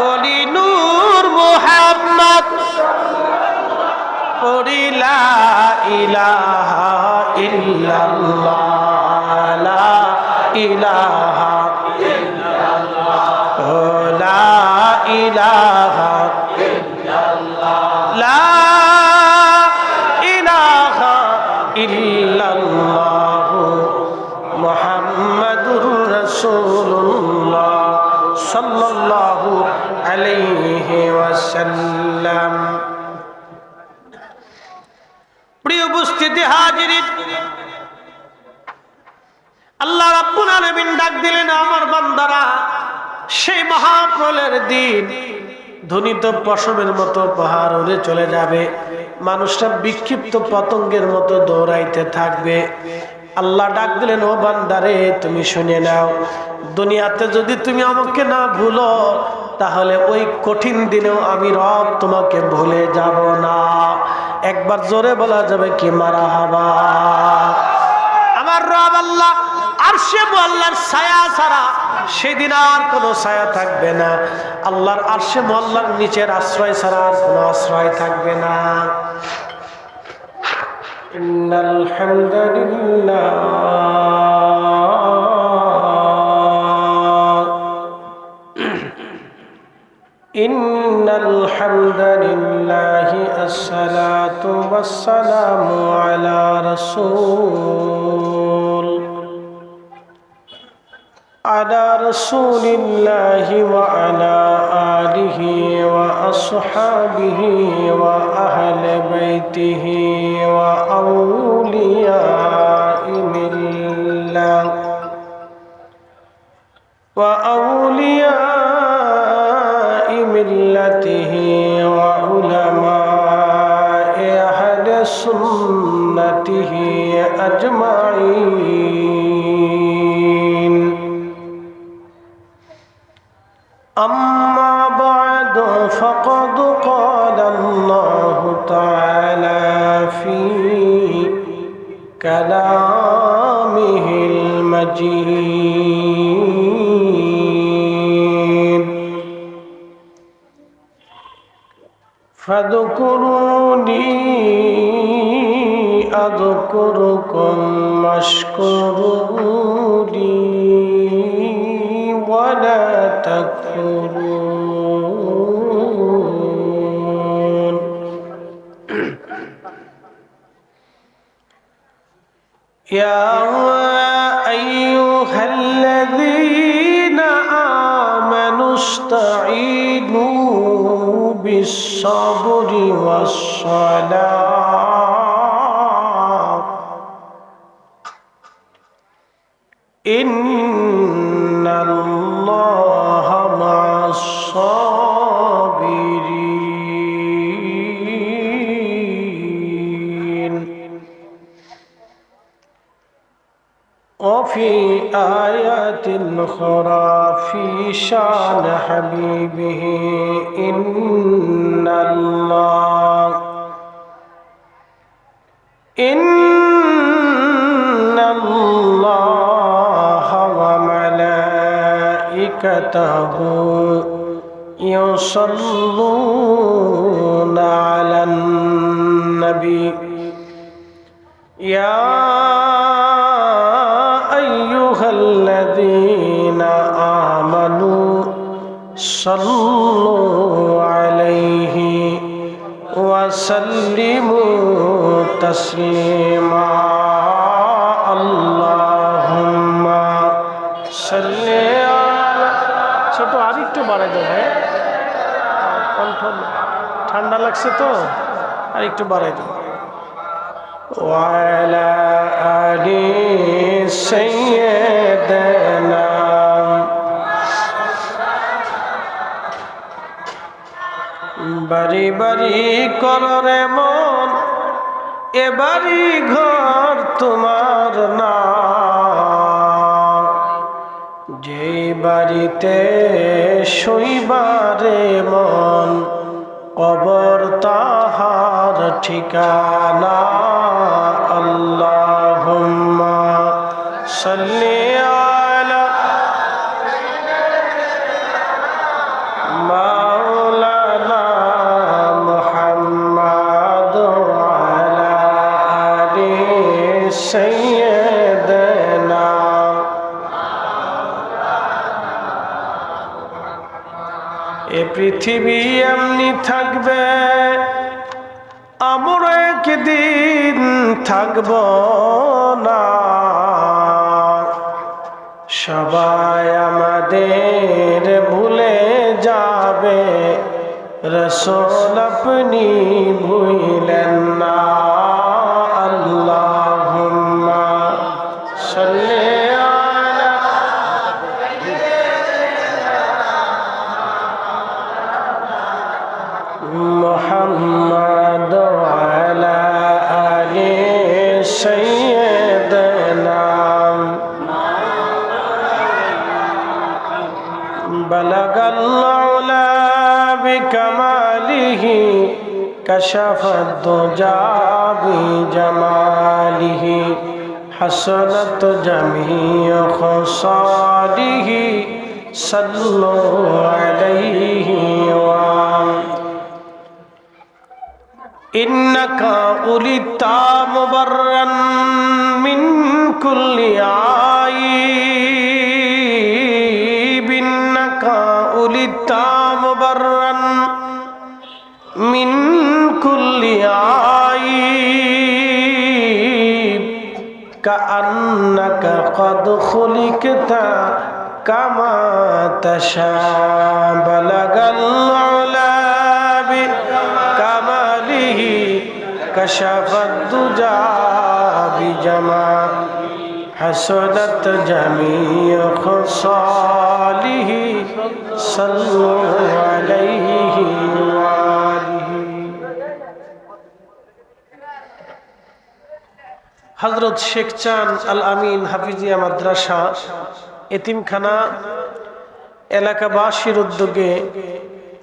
বলি নূর মুহাম্মদ, বলি লা ইলাহা ইল্লাল্লাহ, লা ইলাহা ইল্লাল্লাহ, লা ইলাহা লা ইলাহা ইল্লাল্লাহ মুহাম্মাদুর রাসূলুল্লাহ সাল্লাল্লাহু আলাইহি ওয়াসাল্লাম। প্রিয় উপস্থিতি হাজিরিন, আল্লাহ রাব্বুল আলামিন ডাক দিলেন, আমার বান্দারা সেই মহাপ্রলয়ের দিন ধ্বনিত পশমের মতো পাহাড় উড়ে চলে যাবে, মানুষটা বিক্ষিপ্ত পতঙ্গের মতো দৌড়াইতে থাকবে। আল্লাহ ডাক দিলেন, ও বান্দারে তুমি শুনে নাও, দুনিয়াতে যদি তুমি আমাকে না ভুলো তাহলে ওই কঠিন দিনেও আমি রব তোমাকে ভুলে যাব না। একবার জোরে বলা যাবে কি মারহাবা। আমার রব আল্লাহ আরশে মুআল্লার ছায়া ছাড়া সেদিন আর কোনো ছায়া থাকবে না, আল্লাহর আরশে মুআল্লার নিচের আশ্রয় ছাড়া আর কোনো আশ্রয় থাকবে না। ইন্নাল হামদুলিল্লাহ ইন্নাল হামদুলিল্লাহি আসসালাতু ওয়াসসালামু আলা রাসূলিল্লাহি ওয়া আলা আলিহি ওয়া আসহাবিহি ওয়া আহলি বাইতিহি ওয়া আউলিয়াই মিল্লাতিহি ওয়া উলামায়ে আহলি সুন্নতিহি আজমাইন। أما بعد فقد قال الله تعالى في كلامه المجيد فاذكروني أذكركم واشكروا لي ولا تكفرون. يا أيها الذين آمنوا استعينوا بالصبر والصلاة إن الله مع الصابرين. وفي آيات أخرى في شأن حبيبه إن الله وملائكته يصلون على النبي يا أيها الذين آمنوا صلوا عليه وسلموا تسليما. اللهم صل على ছোট আরেকটু বাড়াই দাও ভাই, কণ্ঠ ঠান্ডা লাগছে তো আরেকটু বাড়াই দাও। وعلى آل سيدنا বাড়ি বাড়ি কররে মন, এ বাড়ি ঘর তোমার না, যে বাড়িতে শৈবারে মন কবর তাহার ঠিকানা। আল্লাহুম্মা সাল্লি আলা মাওলানা মুহাম্মাদ ওয়া আলা আলি সাইয়্যিদিনা। এ পৃথিবী এমনি থাকবে, আমরা একদিন থাকব না, সবাই আমাদের ভুলে যাবে, রাসূল আপনি ভুলেন না। আল্লাহুম্মা সাল্লি আলা الدجى بجماله حسنت جميع خصاله صلوا عليه إنك ولدت مبرا من كل عيب إنك ولدت مبرا من كل عيب كأنك قد خلقت كما تشاء بلغ العلا بكماله كشف الدجى بجمال حسنت جميع خصاله صلوا عليه وآله হযরত শেখ চাঁদ আল আমিন হাফিজিয়া মাদ্রাসা এতিমখানা এলাকাবাসীর উদ্যোগে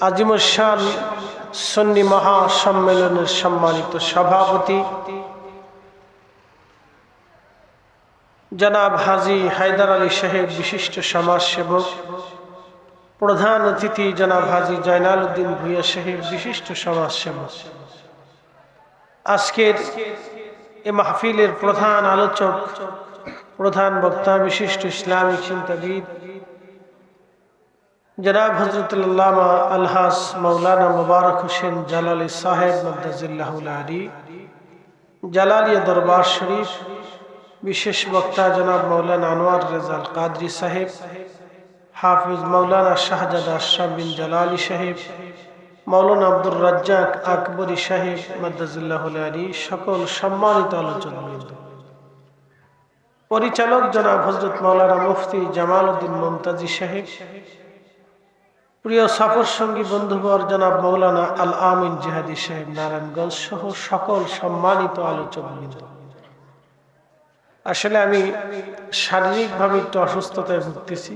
আজিমুশান সুন্নি মহাসম্মেলনের সম্মানিত সভাপতি জনাব হাজী হায়দার আলী সাহেব, বিশিষ্ট সমাজসেবক, প্রধান অতিথি জনাব হাজী জয়নাল উদ্দিন ভূঁইয়া সাহেব, বিশিষ্ট সমাজসেবক, আজকের এই মাহফিলের প্রধান আলোচক, প্রধান বক্তা, বিশিষ্ট ইসলামী চিন্তাবিদ জনাব হযরতুল আল্লামা আলহাজ মাওলানা মুবারক হোসেন জালালি সাহেব মাদ্দাজিল্লাহুল আলী, জালালিয়া দরবার শরীফ, বিশেষ বক্তা জনাব মাওলানা আনোয়ার রেজাল কাদরি সাহেব, হাফিজ মাওলানা শাহজাদা আশরাফ বিন জালালি সাহেব, মাওলানা আব্দুর রাজ্জাক আকবরী সাহেব মাদ্দাজিল্লাহুল আলী, সকল সম্মানিত আলোচকবৃন্দ, পরিচালক জনাব হযরত মাওলানা মুফতি জামাল উদ্দিন মুমতাজি সাহেব, প্রিয় সফর সঙ্গী বন্ধুবর জনাব মাওলানা আল আমিন জিহাদি সাহেব নারায়ণগঞ্জ সহ সকল সম্মানিত আলোচকবৃন্দ। আসলে আমি শারীরিকভাবে একটু অসুস্থতায় ভুগতেছি,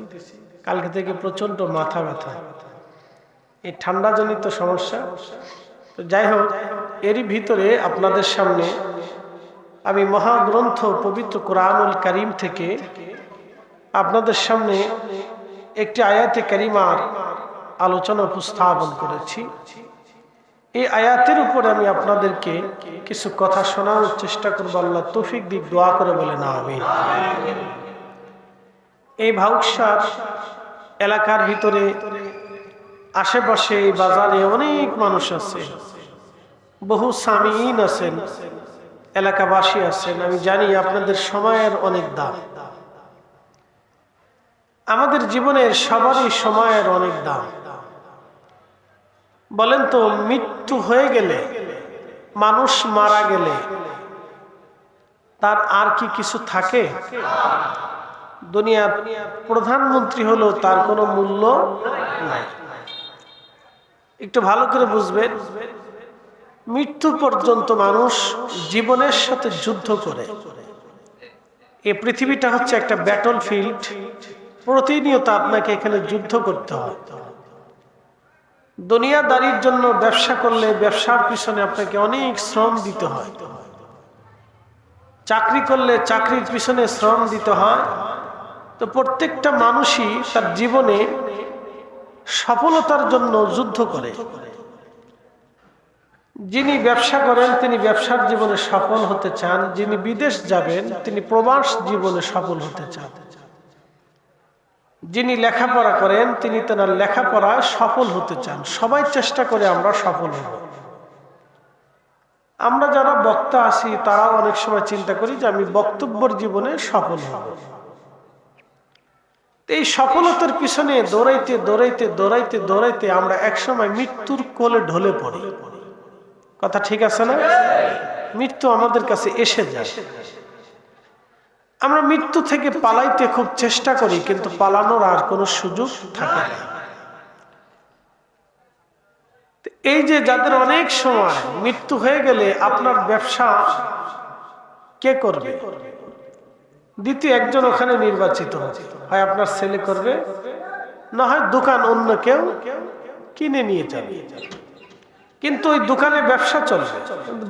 কালকে থেকে প্রচন্ড মাথা ব্যথা, এই ঠান্ডাজনিত সমস্যা। তো যাই হোক, এরই ভিতরে আপনাদের সামনে আমি মহাগ্রন্থ পবিত্র কোরআনুল কারীম থেকে আপনাদের সামনে একটি আয়াতে কারিমার আলোচনা উপস্থাপন করেছি। এই আয়াতের উপরে আমি আপনাদেরকে কিছু কথা শোনানোর চেষ্টা করব। আল্লাহ তৌফিক দিক, দোয়া করে বলেন আমিন। এই ভাউকসার এলাকার ভিতরে আশেপাশে এই বাজারে অনেক মানুষ আছে, বহু সামিঈন আছেন, এলাকাবাসী আছেন। আমি জানি আপনাদের সময়ের অনেক দাম, আমাদের জীবনের সবারই সময়ের অনেক দাম। বলেন তো, মৃত্যু হয়ে গেলে, মানুষ মারা গেলে তার আর কি কিছু থাকে? দুনিয়ার প্রধানমন্ত্রী হলো তার কোনো মূল্য নাই। একটু ভালো করে বুঝবেন, মৃত্যু পর্যন্ত মানুষ জীবনের সাথে যুদ্ধ করে। এই পৃথিবীটা হচ্ছে একটা ব্যাটল ফিল্ড, প্রতিনিয়ত আপনাকে এখানে যুদ্ধ করতে হয়। দুনিয়াদারির জন্য ব্যবসা করলে ব্যবসার পিছনে আপনাকে অনেক শ্রম দিতে হয়, চাকরি করলে চাকরির পিছনে শ্রম দিতে হয়। তো প্রত্যেকটা মানুষই তার জীবনে সফলতার জন্য যুদ্ধ করে। যিনি ব্যবসা করেন তিনি ব্যবসার জীবনে সফল হতে চান, যিনি বিদেশ যাবেন তিনি প্রবাস জীবনে সফল হতে চান, যিনি লেখাপড়া করেন তিনি তার লেখাপড়ায় সফল হতে চান। সবাই চেষ্টা করে আমরা সফল হব। আমরা যারা বক্তা আছি তারাও অনেক সময় চিন্তা করি যে আমি বক্তব্যের জীবনে সফল হব। এই সফলতার পিছনে দৌড়াইতে দৌড়াইতে দৌড়াইতে দৌড়াইতে আমরা একসময় মৃত্যুর কোলে ঢলে পড়ি। কথা ঠিক আছে না? মৃত্যু আমাদের কাছে এসে যায়। আমরা মৃত্যু থেকে পালাইতে খুব চেষ্টা করি, কিন্তু পালানোর আর কোনো সুযোগ থাকে না। এই যে যাদের অনেক সময় মৃত্যু হয়ে গেলে আপনার ব্যবসা কে করবে? দ্বিতীয় একজন ওখানে নির্বাচিত হয়, আপনার ছেলে করবে, না হয় দোকান অন্য কেউ কিনে নিয়ে যাবে। কিন্তু ওই দোকানে ব্যবসা চলবে,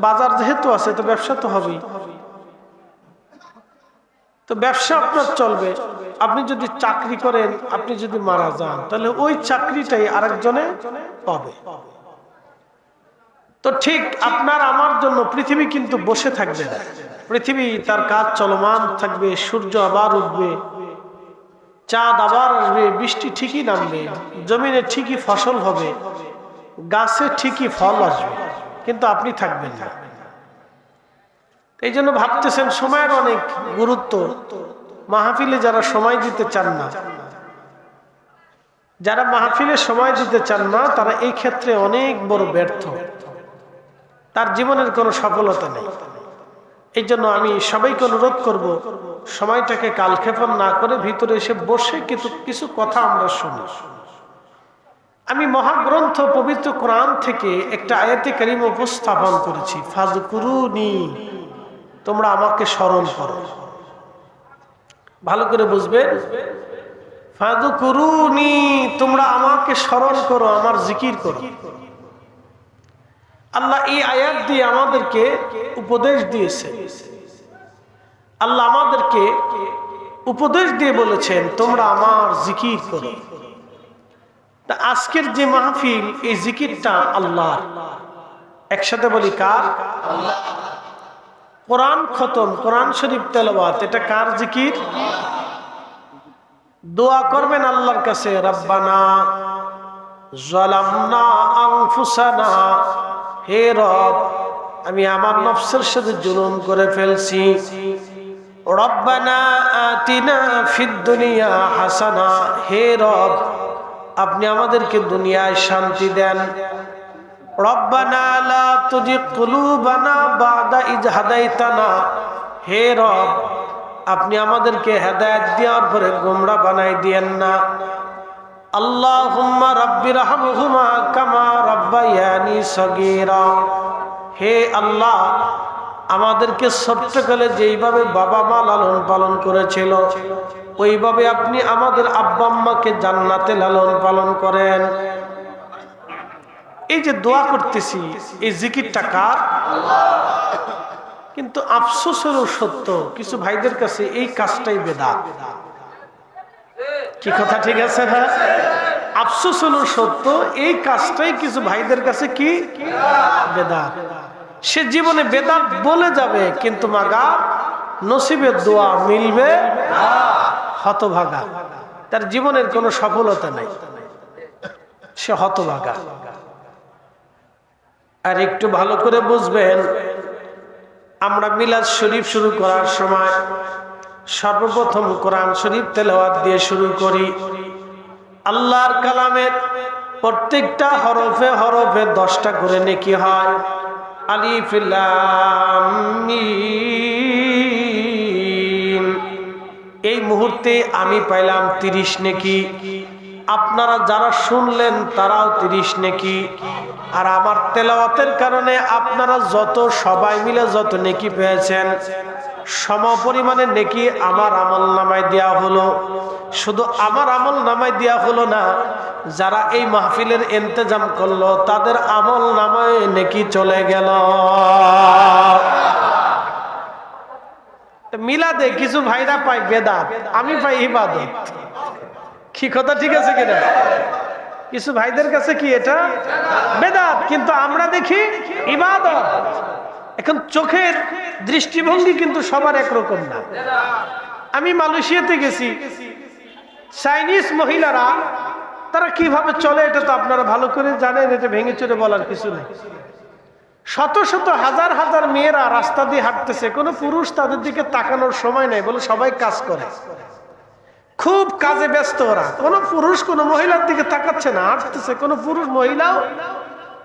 বাজার যেহেতু আছে তো ব্যবসা তো হবেই। তো ব্যবসা আপনার চলবে। আপনি যদি চাকরি করেন, আপনি যদি মারা যান, তাহলে ওই চাকরিটাই আরেকজনে পাবে। তো ঠিক আপনার আমার জন্য পৃথিবী কিন্তু বসে থাকবে না, পৃথিবী তার কাজ চলমান থাকবে। সূর্য আবার উঠবে, চাঁদ আবার আসবে, বৃষ্টি ঠিকই নামবে, জমিনে ঠিকই ফসল হবে, গাছে ঠিকই ফল আসবে, কিন্তু আপনি থাকবেন না। এই জন্য ভাবতেছেন সময়ের অনেক গুরুত্ব। মাহফিলে যারা সময় দিতে চান না, যারা মাহফিলে সময় দিতে চান না, তারা এই ক্ষেত্রে অনেক বড় ব্যর্থ, তার জীবনের কোনো সফলতা নেই। এই জন্য আমি সবাইকে অনুরোধ করব, সময়টাকে কালক্ষেপণ না করে ভিতরে এসে বসে কিছু কথা আমরা শুনি। আমি মহাগ্রন্থ পবিত্র কোরআন থেকে একটা আয়াতে কারিম উপস্থাপন করেছি, ফাযকুরুনি, তোমরা আমাকে স্মরণ করো। ভালো করে বুঝবেন, ফাযকুরুনি, তোমরা আমাকে স্মরণ করো, আমার জিকির করো। আল্লাহ এই আয়াত দিয়ে আমাদেরকে উপদেশ দিয়েছে। আল্লাহ আমাদেরকে উপদেশ দিয়ে বলেছেন তোমরা আমার জিকির করো। তা আজকের যে মাহফিল, এই জিকিরটা আল্লাহর। একসাথে বলি, কার? আল্লাহ। কোরআন খতম, কোরআন শরীফ তেলাওয়াত, এটা কার জিকির? দোয়া করবেন আল্লাহর কাছে, রব্বানা যালামনা আনফুসানা, হে রব আমি আমার নফসের সাথে জুলুম করে ফেলছি। রব্বানা আতিনা ফিদ দুনিয়া হাসানা, হে রব আপনি আমাদেরকে দুনিয়ায় শান্তি দেন। রব্বানা লা তুজিগ কুলুবানা বাদা ইয হাদাইতানা, হে রব আপনি আমাদেরকে হেদায়েত দেওয়ার পরে গোমরা বানাই দিয়েন না। আল্লাহুম্মা রাব্বিরহামহুমা কামা রাব্বায়ানি সগীরা, হে আল্লাহ আমাদেরকে ছোট্টকালে যেইভাবে বাবা মা লালন পালন করেছিল, ওইভাবে আপনি আমাদের আব্বা আম্মাকে জান্নাতে লালন পালন করেন। এই যে দোয়া করতেছি, এই জিকিরটা কার? কিন্তু আফসোসেরও সত্য, কিছু ভাইদের কাছে এই কাজটাই বেদাত। কি কথা ঠিক আছে না? আফসোস হলো সত্য, এই কাজটাই কিছু ভাইদের কাছে কি বেদাত। সে জীবনে বেদাত বলে যাবে, কিন্তু মাগা নসিবের দোয়া মিলবে হতভাগা, তার জীবনের কোনো সফলতা নাই, সে হতভাগা। আর একটু ভালো করে বুঝবেন, আমরা মিলাদ শরীফ শুরু করার সময় সর্বপ্রথম কোরআন শরীফ তেলাওয়াত দিয়ে শুরু করি। আল্লাহর কালামের প্রত্যেকটা হরফে হরফে 10টা করে নেকি হয়। আলিফ লাম মিম, এই মুহূর্তে আমি পাইলাম 30 নেকি, আপনারা যারা শুনলেন তারাও 30 নেকি। আর আমার তেলাওয়াতের কারণে আপনারা সবাই মিলে যত নেকি পেয়েছেন, সম পরিমাণে নেকি আমার আমল নামায় দেওয়া হলো। শুধু আমার আমল নামায় দেওয়া হলো না, যারা এই মাহফিলের ইন্তজাম করলো তাদের আমল নামায় নেকি চলে গেল। মিলাদে কিছু ভাইরা পায় বেদাত, আমি পাই ইবাদত। কি কথা ঠিক আছে কিনা? কিছু ভাইদের কাছে কি এটা বেদাত, কিন্তু আমরা দেখি ইবাদত। এখন চোখের দৃষ্টিভঙ্গি কিন্তু সবার একরকম না। আমি মালয়েশিয়াতে গেছি, চাইনিজ মহিলারা তারা কিভাবে চলে এটা তো আপনারা ভালো করে জানেন, এটা ভেঙে চুরে বলার কিছু নেই। শত শত হাজার হাজার মেয়েরা রাস্তা দিয়ে হাঁটতেছে, কোনো পুরুষ তাদের দিকে তাকানোর সময় নেই, বলে সবাই কাজ করে, খুব কাজে ব্যস্ত ওরা। কোনো পুরুষ কোনো মহিলার দিকে তাকাচ্ছে না, হাঁটতেছে। কোনো পুরুষ মহিলাও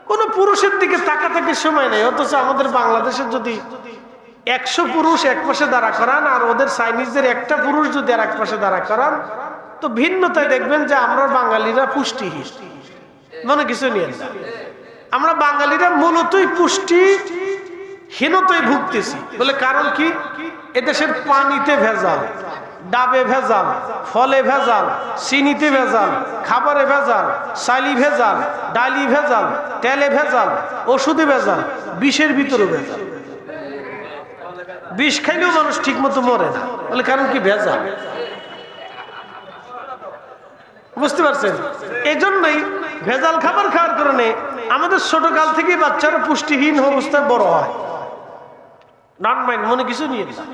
কোনো পুরুষের দিকে তাকাতাকির সময় নেই। অথচ আমাদের বাংলাদেশের যদি 100 পুরুষ এক পাশে দাঁড়া করান, আর ওদের চাইনিজদের একটা পুরুষ যদি আর এক পাশে দাঁড়া করান, তো ভিন্নতায় দেখবেন যে আমরা বাঙালিরা পুষ্টিহীন, মনে কিছু নিয়ে আমরা বাঙালিরা মূলতই পুষ্টিহীনতায় ভুগতেছি। বলে কারণ কি? এদেশের পানিতে ভেজাল, ডাবে ভেজাল, ফলে ভেজাল, চিনিতে ভেজাল, খাবারে ভেজাল, চাইলি ভেজাল, ডালি ভেজাল, তেলে ভেজাল, ওষুধে ভেজাল, বিষের ভিতরে ভেজাল। বিষ খাইলেও মানুষ ঠিক মতো মরে না, বলে কারণ কি? ভেজাল। বুঝতে পারছেন? এই জন্যই ভেজাল খাবার খাওয়ার কারণে আমাদের ছোট কাল থেকে বাচ্চারা পুষ্টিহীন অবস্থায় বড় হয়। নট মাইন্ড, মনে কিছু নিয়ে না।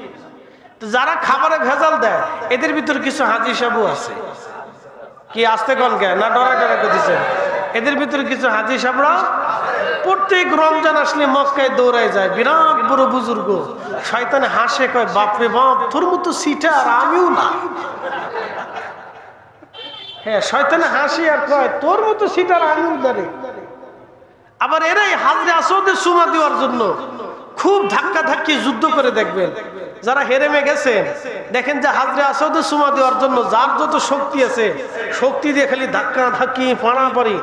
যারা খাবারে ভেজাল দেয় এদের ভিতরে কিছু হাজি সাবু আছে। কি আসতে কন কে না ডরা ডরা করতেছেন? এদের ভিতরে কিছু হাজি সাবরা প্রত্যেক রমজান আসলে মক্কায় দৌড়ায় যায়, বিরাট বড় বুজুর্গ। শয়তানে হাসে, কয় বাপরে বাপ, তোর মতো সিটা আর আমিও না। হ্যাঁ, শয়তানে হাসি আর কয় তোর মতো সিটার আমিও দাঁড়ে। আবার এরাই হাজরে আসওয়াদের সুমা দেওয়ার জন্য খুব ধাক্কা ধাক্কি যুদ্ধ করে দেখবেন। যারা হেরেমে গেছেন দেখেন যে হাজরে আসওয়াদের সুমা দেওয়ার জন্য যার যত শক্তি আছে শক্তি দিয়ে খালি ধাক্কা ধাক্কি পাড়াপাড়ি,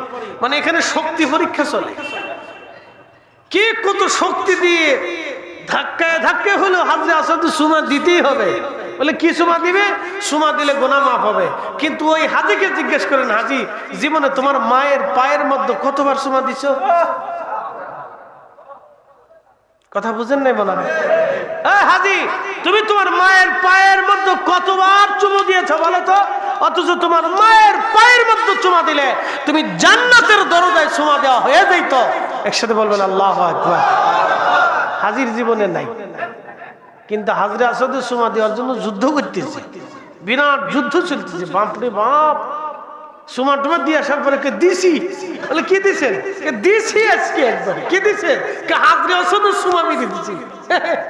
মানে এখানে শক্তি পরীক্ষা চলে। কে কত শক্তি দিয়ে ধাক্কায় ধাক্কায় হলেও হাজরে আসওয়াদের সুমা দিতেই হবে। বলে কি সুমা দিবে? সুমা দিলে গুনাহ মাফ হবে। কিন্তু ওই হাজিকে জিজ্ঞেস করেন, হাজি জীবনে তোমার মায়ের পায়ের মধ্যে কতবার সুমা দিছো? কথা বুঝেন নাই বলা? হাজি তুমি তোমার মায়ের পায়ের মধ্যে কতবার চুমু দিয়েছো বলো তো? অথচ তোমার মায়ের পায়ের মধ্যে চুমা দিলে তুমি জান্নাতের দরজায় চুমা দেওয়া হয়ে যাইতো। একসাথে বলবেন আল্লাহু আকবার। হাজির জীবনে নাই, কিন্তু হাজরে আসওয়াদের সুমা দেওয়ার জন্য যুদ্ধ করতেছে, বিরাট যুদ্ধ চলতেছে। বাপরে বাপ, সুমা টুমা দিয়ে আসার পরে কে দিছি? বলে কি দিছেন? দিছি আজকে একবার। কি দিছেন? হাজরে আসওয়াদের সুমা মেরে দিছি।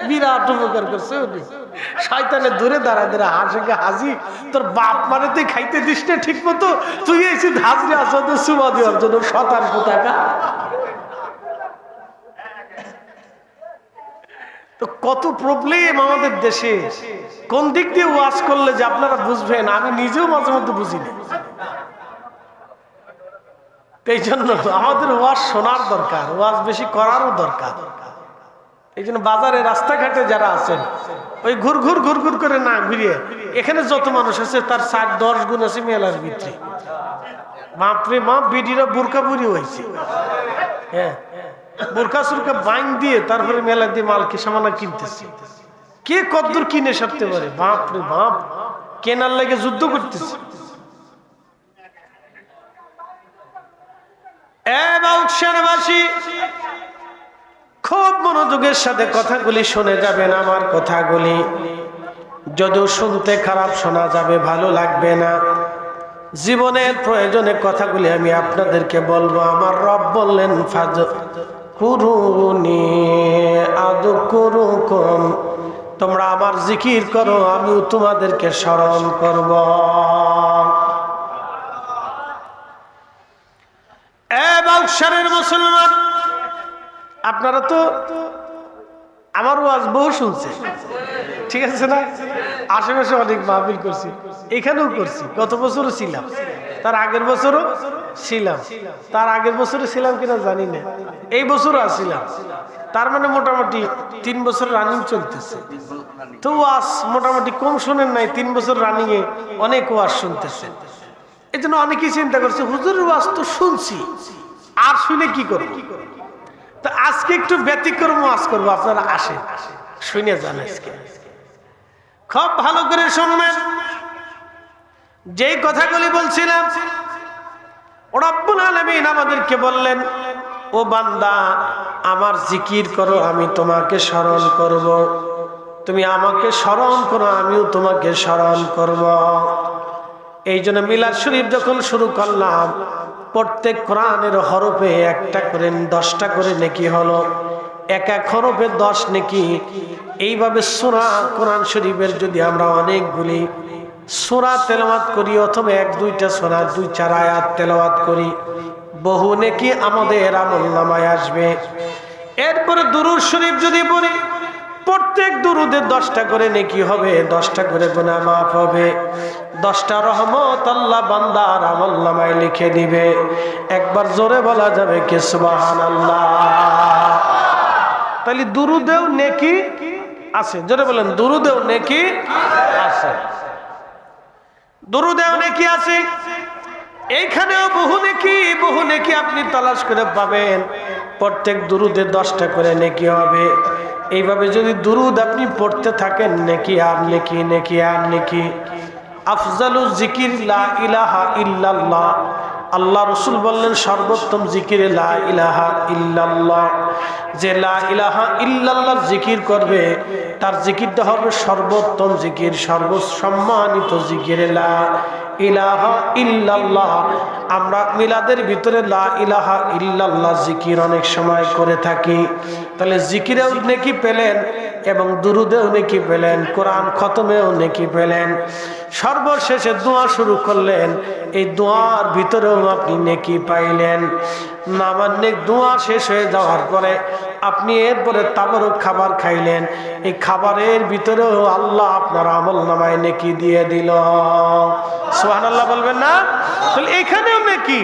বিরাট উপকার করছে উনি। শয়তানে দূরে দাঁড়া দাঁড়া হাসে, হাজি তোর বাপ মানে তুই খাইতে দিস না ঠিক মতো, তুই এসে হাজরে আসওয়াদের সুমা দেওয়ার জন্য শতান কোথাকা। তো কত প্রবলেম আমাদের দেশে। কোন দিক দিয়ে ওয়াজ করলে যে আপনারা বুঝবেন, আমি নিজেও মাঝে মধ্যে বুঝি না। এই জন্য আমাদের ওয়াজ শোনার দরকার, ওয়াজ বেশি করারও দরকার। এই জন্য বাজারে রাস্তাঘাটে যারা আছেন ওই ঘুর ঘুর ঘুর ঘুর করে না ঘুরিয়ে, এখানে যত মানুষ আছে তার 60-10 গুণ আছে মেলার ভিতরে। বাপরে বাপ, বিডিরা বোরকা বুড়ি হয়েছে। হ্যাঁ, বোরকা সুরকা বাইন দিয়ে তারপরে মেলা দিয়ে মাল কি সামানা কিনতেছে। কে কদ্দুর কিনে সারতে পারে? বাপরে বাপ, কেনার লাগে যুদ্ধ করতেছে। খুব মনোযোগের সাথে কথাগুলি শুনে যাবেন। আমার কথাগুলি যদিও শুনতে খারাপ শোনা যাবে, ভালো লাগবে না, জীবনের প্রয়োজনে কথাগুলি আমি আপনাদেরকে বলবো। আমার রব বললেন ফাযকুরুনি আযকুরুকুম, তোমরা আমার জিকির করো, আমিও তোমাদেরকে স্মরণ করব। বালশারের মুসলমান, আপনারা তো আমার ওয়াজ বহু শুনছে, ঠিক আছে না? আশেপাশে অনেক মাহফিল করছি, এখানেও করছি, গত বছরও ছিলাম, তার আগের বছরও ছিলাম, তার আগের বছরও ছিলাম কিনা জানি না, এই বছরও আসছিলাম। তার মানে মোটামুটি 3 বছর রানিং চলতেছে। তো ওয়াজ মোটামুটি কম শোনেন নাই, 3 বছর রানিং এ অনেক ওয়াজ শুনতেছে। এই জন্য অনেকেই চিন্তা করছে হুজুরের ওয়াজ তো শুনছি, আর শুনে কি করব? তো আজকে একটু ব্যতিক্রম ওয়াজ করবো, আপনারা আসেন, শুনে যান। আজকে খুব ভালো করে শুনবেন। যেই কথাগুলি বলছিলাম, রব্বুল আলামিন আমাদেরকে বললেন, ও বান্দা আমার জিকির করো, আমি তোমাকে স্মরণ করব। তুমি আমাকে স্মরণ করো, আমিও তোমাকে স্মরণ করব। এই জন্য মিলাদ শরীফ যখন শুরু করলাম, প্রত্যেক কোরআনের হরফে একটা করে 10টা করে নেকি হলো, এক এক হরফে 10 নেকি। এইভাবে সূরা কোরআন শরীফের যদি আমরা অনেকগুলি সূরা তেলাওয়াত করি, অথবা 1-2টা সূরা 2-4 আয়াত তেলাওয়াত করি, বহু নেকি আমাদের আমলনামায় আসবে। এরপরে দুরূদ শরীফ যদি পড়ি, প্রত্যেক দুরুদে 10টা করে নেকি হবে, 10টা করে গুনাহ মাফ হবে, 10টা রহমত আল্লাহ বান্দার আমলনামায় লিখে দিবে। একবার জোরে বলা যাবে কি সুবহানাল্লাহ? তাহলে দুরুদেও নেকি আছে, জোরে বলেন, দুরুদেও নেকি আছে। দুরুদেও নেকি আছে, এইখানেও বহু নেকি আপনি তালাশ করে পাবেন। প্রত্যেক দুরুদে 10টা করে নেকি হবে। এইভাবে যদি দুরুদ আপনি পড়তে থাকেন, নেকি আর নেকি, নেকি আর নেকি। আফজালুজ জিকির লা ইলাহা ইল্লাল্লাহ। আল্লাহ রসুল বললেন সর্বোত্তম জিকিরে লা ইলাহা ইল্লাল্লাহ। যে লা ইলাহা ইল্লাল্লাহ জিকির করবে তার জিকিরটা হবে সর্বোত্তম জিকির, সর্বসম্মানিত জিকিরে লা ইলাহা ইল্লাল্লাহ। আমরা মিলাদের ভিতরে লা ইলাহা ইল্লাল্লাহ জিকির অনেক সময় করে থাকি। তাহলে জিকিরেও নেকি পেলেন এবং দুরুদেও নেকি পেলেন, কোরআন খতমেও নেকি পেলেন। সর্বশেষে দোয়া শুরু করলেন, এই দোয়ার ভিতরেও আপনি নেকি পাইলেন। নামান্নিক দোয়া শেষ হয়ে যাওয়ার পরে আপনি এরপরে তাবারক খাবার খাইলেন, এই খাবারের ভিতরেও আল্লাহ আপনার আমল নামায় নেকি দিয়ে দিল। সুবহানাল্লাহ বলবেন না? তাহলে এখানেও নেকি।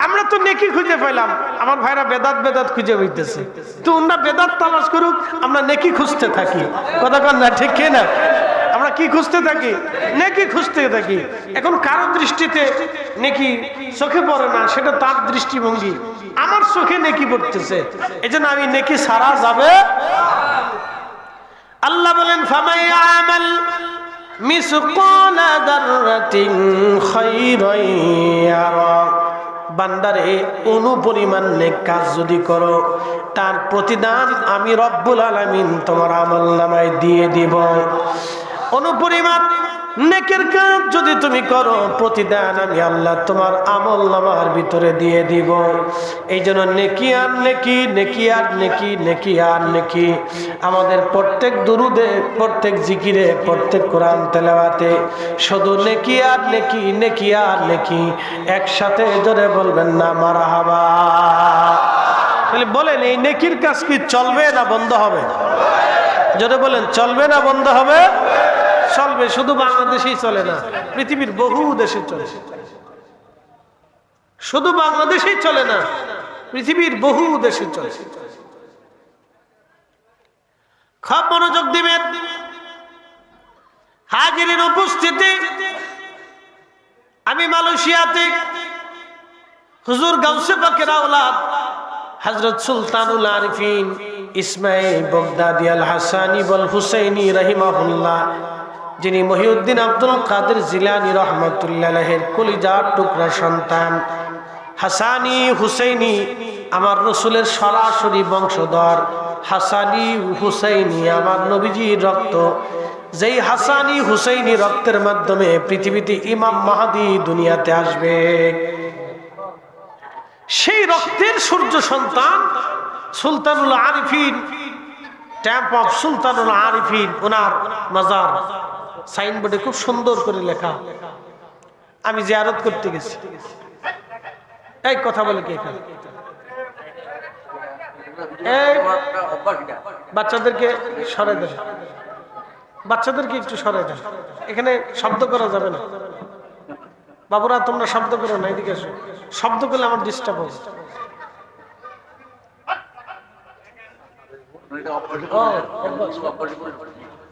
আমরা তো নেকি খুঁজে পেলাম, আমার ভাইরা বেদাত খুঁজে হইতেছে। তো ওনারা বেদাত তালাশ করুক, আমরা নেকি খুঁজতে থাকি। কথা কন না, ঠিক না? আমরা কি খুঁজতে থাকি? নেকি খুঁজতে থাকি। এখন কারো দৃষ্টিতে নেকি চোখে পড়ে না, সেটা তার দৃষ্টিভঙ্গি। আমার চোখে নেকি পড়তেছে, এজন্য আমি নেকি সারা যাবে। আল্লাহ বলেন ফামাই আমাল মিসকালা দাররাতিন খায়রান ইয়ারা। বান্দারে অনুপরিমাণ নেক কাজ যদি করো, তার প্রতিদান আমি রব্বুল আলামিন তোমার আমলনামায় দিয়ে দিব। অনুপরিমাণ নেকের কাজ যদি তুমি করো, প্রতিদান আমি আল্লাহ তোমার আমলনামার ভিতরে দিয়ে দিব। এই জন্য নেকি আর নেকি, নেকি আর নেকি, নেকি আর নেকি। আমাদের প্রত্যেক দুরুদে, প্রত্যেক জিকিরে, প্রত্যেক কোরআন তেলাওয়াতে শুধু নেকি আর নেকি, নেকি আর নেকি। একসাথে জোরে বলবেন না মারহাবা। তাহলে বলেন, এই নেকির কাজ কি চলবে না বন্ধ হবে? জোরে বলেন, চলবে না বন্ধ হবে? চলবে। শুধু বাংলাদেশেই চলে না, পৃথিবীর বহু দেশে চলে। শুধু বাংলাদেশেই চলে না, পৃথিবীর বহু দেশে চলে। খুব মনোযোগ দিবেন। হাজিরের উপস্থিতি, আমি মালয়েশিয়াতে হুজুর গাউসে পাকের আওলাদ হযরত সুলতানুল আরিফিন ইসমাইল বগদাদি আল হাসানি বল হুসাইনি রাহিমাহুল্লাহ, যিনি মহিউদ্দিন আব্দুল কাদের জিলানী রহমাতুল্লাহ আলাইহির কলিজার টুকরা সন্তান। হাসানি হুসাইনি আমার রসুলের সরাসরি বংশধর। হাসানি হুসাইনি আমার নবীজির রক্ত। যেই হাসানি হুসাইনি রক্তের মাধ্যমে পৃথিবীতে ইমাম মাহদী দুনিয়াতে আসবে, সেই রক্তের সূর্য সন্তান সুলতানুল আরিফিন, ট্যাম্প অফ সুলতানুল আরিফিন, ওনার মাজার সাইনবোর্ডে খুব সুন্দর করে লেখা। আমি জিয়ারত করতে গেছি। এই কথা বলে কে এখানে? এই বাচ্চাদেরকে সরে দেন, বাচ্চাদেরকে একটু সরে দেন। এখানে শব্দ করা যাবে না। বাবুরা তোমরা শব্দ করো না, এদিকে এসো। শব্দ করলে আমার ডিস্টার্ব হবে।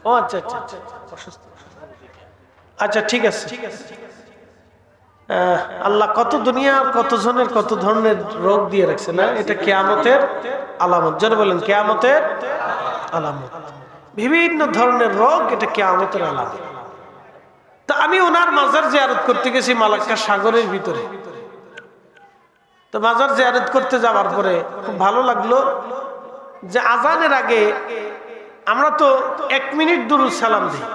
ও আচ্ছা আচ্ছা অসুস্থ। আচ্ছা ঠিক আছে। আল্লাহ কত দুনিয়ার কত জনের কত ধরনের রোগ দিয়ে রাখছে না? এটা কিয়ামতের আলামত। যারা বলেন কিয়ামতের আলামত, বিভিন্ন ধরনের রোগ, এটা কিয়ামতের আলামত। তা আমি ওনার মাজার জিয়ারত করতে গেছি মালাক্কা সাগরের ভিতরে। তো মাজার জিয়ারত করতে যাওয়ার পরে খুব ভালো লাগলো যে আজানের আগে আমরা তো 1 মিনিট দুরূদ সালাম দিই,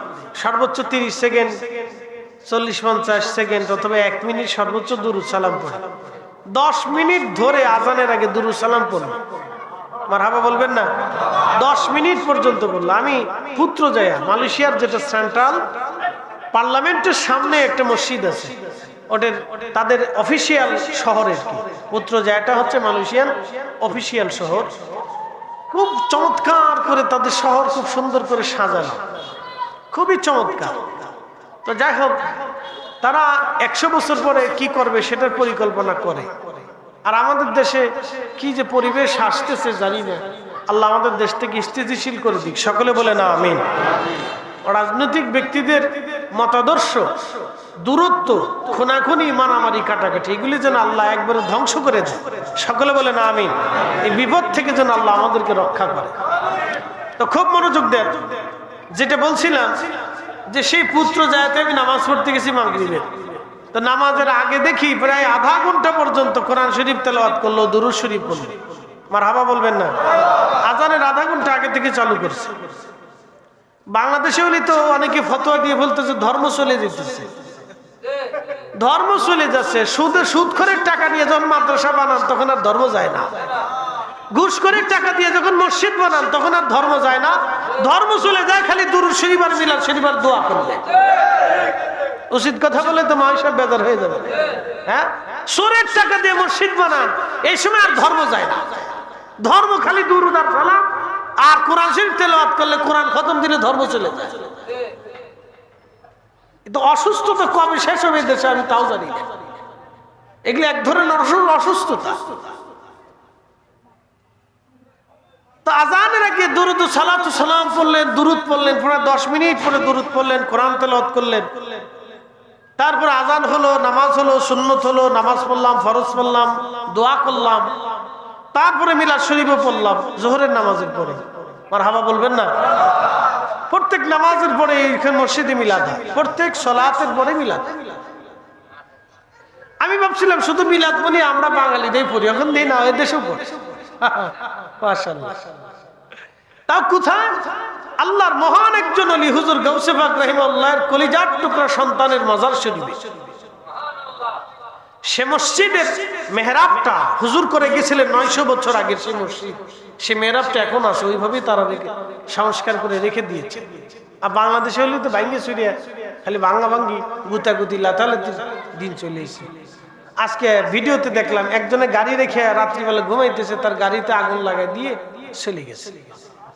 সর্বোচ্চ 30 সেকেন্ড, 40-50 সেকেন্ড অথবা 1 মিনিট সর্বোচ্চ দুরূদ সালাম পড়ে। 10 মিনিট ধরে আজানের আগে দুরূদ সালাম পড়লো। মারহাবা বলবেন না? 10 মিনিট পর্যন্ত বললো। আমি পুত্রজায়া, মালয়েশিয়ার যেটা সেন্ট্রাল পার্লামেন্টের সামনে একটা মসজিদ আছে, ওদের তাদের অফিসিয়াল শহরের কি পুত্রজায়াটা হচ্ছে মালয়েশিয়ান অফিসিয়াল শহর। খুব চমৎকার করে তাদের শহর খুব সুন্দর করে সাজানো, খুবই চমৎকার। তো যাই হোক, তারা 100 বছর পরে কি করবে সেটার পরিকল্পনা করে। আর আমাদের দেশে কি যে পরিবেশ আসতেছে জানি না। আল্লাহ আমাদের দেশ থেকে স্থিতিশীল করে দিক, সকলে বলে না আমিন। রাজনৈতিক ব্যক্তিদের মতাদর্শ, দূরত্ব, খুনাখুনি, মারামারি, কাটাকাটি, এগুলি যেন আল্লাহ একবারে ধ্বংস করে দেয়। সকলে বলেন আমিন। এই বিপদ থেকে যেন আল্লাহ আমাদেরকে রক্ষা করে। তো খুব মনোযোগ দেন। যেটা বলছিলাম যে সেই পুত্র জায়গাতে আমি নামাজ পড়তে গেছি মাগরিবের। তো নামাজের আগে দেখি প্রায় আধা ঘন্টা পর্যন্ত কোরআন শরীফ তেলাওয়াত করলো, দুরূদ শরীফ পড়লো। মারহাবা বলবেন না? আজানের আধা ঘন্টা আগে থেকে চালু করছে। বাংলাদেশে হলে তো অনেকে ফতোয়া দিয়ে বলতেছে ধর্ম চলে যেতেছে। ধর্ম চলে যাচ্ছে। সুদখোরের টাকা নিয়ে যখন মাদ্রাসা বানান তখন আর ধর্ম যায় না। ঘুষখোরের টাকা দিয়ে যখন মসজিদ বানান তখন আর ধর্ম যায় না। ধর্ম চলে যায় খালি দুরূদ শরীফ আর মিলাদ শরীফ আর দোয়া করলে। উচিত কথা বলে তো মাইশা বেজার হয়ে যাবে। হ্যাঁ, চোরের টাকা দিয়ে মসজিদ বানান, এই সময় আর ধর্ম যায় না। ধর্ম খালি দুরূদ আর সালাম আর কোরআন শরীফ তেলাওয়াত করলে, কোরআন খতম দিলে ধর্ম চলে যায়। কিন্তু অসুস্থতা কবে শেষ হবে দেশে আমি তাও জানি না। এগুলো এক ধরনের অসুস্থতা। তো আজানের আগে দুরূদ সালাতু সালাম পড়লেন, দুরূদ পড়লেন, পুরো 10 মিনিট পরে দুরূদ পড়লেন, কোরআন তেলাওয়াত করলেন। তারপর আজান হলো, নামাজ হলো, সুন্নত হলো, নামাজ পড়লাম, ফরজ পড়লাম, দোয়া করলাম, তারপরে মিলাদ শরীফও পড়লাম জোহরের নামাজের পরে। মারহাবা বলবেন না? প্রত্যেক নামাজের পরে এখানে মসজিদে মিলাদ হয়, প্রত্যেক সালাতের পরে মিলাদ। আমি ভাবছিলাম শুধু মিলাদ মানে আমরা বাঙালিরাই পড়ি, এখন দিই না, ওই দেশেও পড়ে। মাশাআল্লাহ। তাও কোথায়? আল্লাহর মহান একজন ওলি হুজুর গাউসে পাক রাহিমাহুল্লাহর কলিজার টুকরা সন্তানের মাজার শরীফে। সে মসজিদের মেহরাবটা হুজুর করে গেছিলেন 900 বছর আগের সেই মসজিদ। সে মেহরাবটা এখন আছে, ওইভাবেই তারা রেখে সংস্কার করে রেখে দিয়েছে। আর বাংলাদেশে হলে তো ভাঙ্গি চুরিয়া খালি ভাঙ্গা ভাঙ্গি গুতাগুতি লাতালাতি দিন চলে এসেছে। আজকে ভিডিওতে দেখলাম একজনে গাড়ি রেখে রাত্রিবেলা ঘুমাইতেছে, তার গাড়িতে আগুন লাগাই দিয়ে চলে গেছে।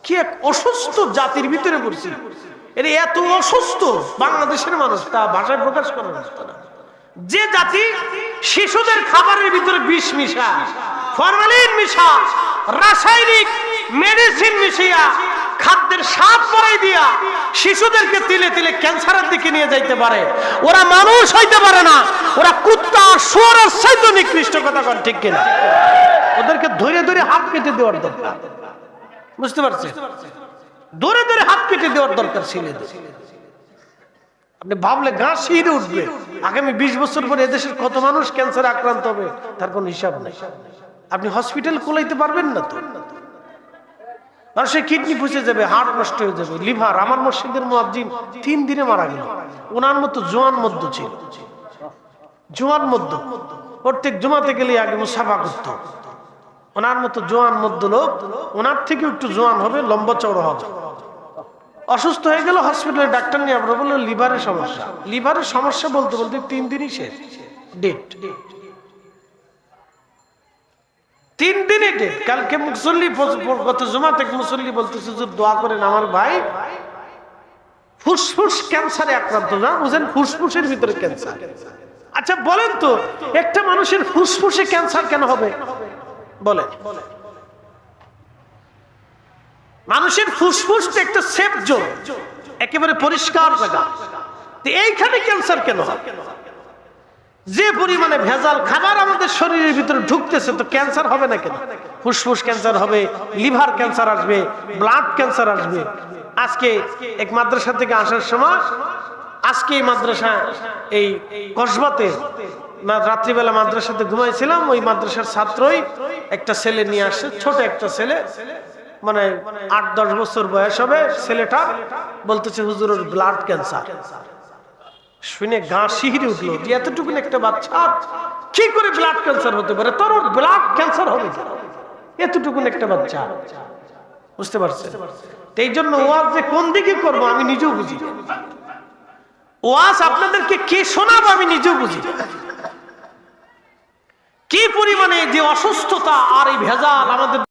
কি এক অসুস্থ জাতির ভিতরে পড়ছি। এরা এত অসুস্থ বাংলাদেশের মানুষ, তা ভাষায় প্রকাশ করার রাস্তা না। যে জাতি শিশুদের খাবারের ভিতরে বিষ মিশা, ফরমালিন মিশা, রাসায়নিক মেডিসিন মিশিয়া খাদ্যের স্বাদ বাড়াই দিয়া শিশুদেরকে তিলে তিলে ক্যান্সারের দিকে নিয়ে যাইতে পারে, ওরা মানুষ হইতে পারে না। ওরা কুত্তা শুয়োরের চাইতে নিকৃষ্ট। কথা কন ঠিক কিনা? ওদেরকে ধরে ধরে হাত কেটে দেওয়ার দরকার। বুঝতে পারছেন? ধরে ধরে হাত কেটে দেওয়ার দরকার ছিল। আপনি ভাবলে গা শিহরে উঠবে। আগামী 20 বছর পরে এদেশের কত মানুষ ক্যান্সারে আক্রান্ত হবে তার কোনো হিসাব নেই। আপনি হসপিটাল কোলাইতে পারবেন না তো। মানুষের কিডনি পচে যাবে, হার্ট নষ্ট হয়ে যাবে, লিভার। আমার মসজিদের মুয়াজ্জিন 3 দিনে মারা গেল। ওনার মতো জোয়ান মধ্য ছিল, জোয়ান মধ্য। প্রত্যেক জুমাতে গেলে আগে মুসাফা করত। ওনার মতো জোয়ান মধ্য লোক, ওনার থেকে একটু জোয়ান হবে, লম্বা চওড়া হবে। অসুস্থ হয়ে গেল, হসপিটালে ডাক্তার নিয়ে আমরা বললো লিভারের সমস্যা। লিভারের সমস্যা বলতে বলতে 3 দিনই শেষ, ডেট। 3 দিনে ডেট। কালকে মুসল্লি, গত জুমা থেকে মুসল্লি বলতেছে যে দোয়া করেন, আমার ভাই ফুসফুস ক্যান্সারে আক্রান্ত। না বুঝেন, ফুসফুসের ভিতরে ক্যান্সার। আচ্ছা বলেন তো, একটা মানুষের ফুসফুসে ক্যান্সার কেন হবে বলেন? মানুষের ফুসফুস একটা সেফ জোন, একেবারে পরিষ্কার জায়গা। এইখানে ক্যান্সার কেন হয়? যে পরিমাণে ভেজাল খাবার আমাদের শরীরের ভিতরে ঢুকতেছে, তো ক্যান্সার হবে না কেন? ফুসফুস ক্যান্সার হবে, লিভার ক্যান্সার আসবে, ব্লাড ক্যান্সার আসবে। আজকে এক মাদ্রাসা থেকে আসার সময়, আজকে এই মাদ্রাসা এই কসবাতে রাত্রিবেলা মাদ্রাসাতে ঘুমাইছিলাম, ওই মাদ্রাসার ছাত্রই একটা ছেলে নিয়ে আসছে, ছোট একটা ছেলে, মানে 8-10 বছর বয়স হবে ছেলেটা। বলতেছে হুজুর ওর ব্লাড ক্যান্সার। শুনে গা শিহরে উঠলো যে এতটুকু একটা বাচ্চা কি করে ব্লাড ক্যান্সার হতে পারে? তোর ব্লাড ক্যান্সার হবে এতটুকু একটা বাচ্চা। বুঝতে পারছেন? এই জন্য ওয়াজ যে কোন দিকে করবো আমি নিজেও বুঝি। ওয়াজ আপনাদেরকে কে শোনাবো আমি নিজেও বুঝি। কি পরিমাণে যে অসুস্থতা আর এই ভেজাল আমাদের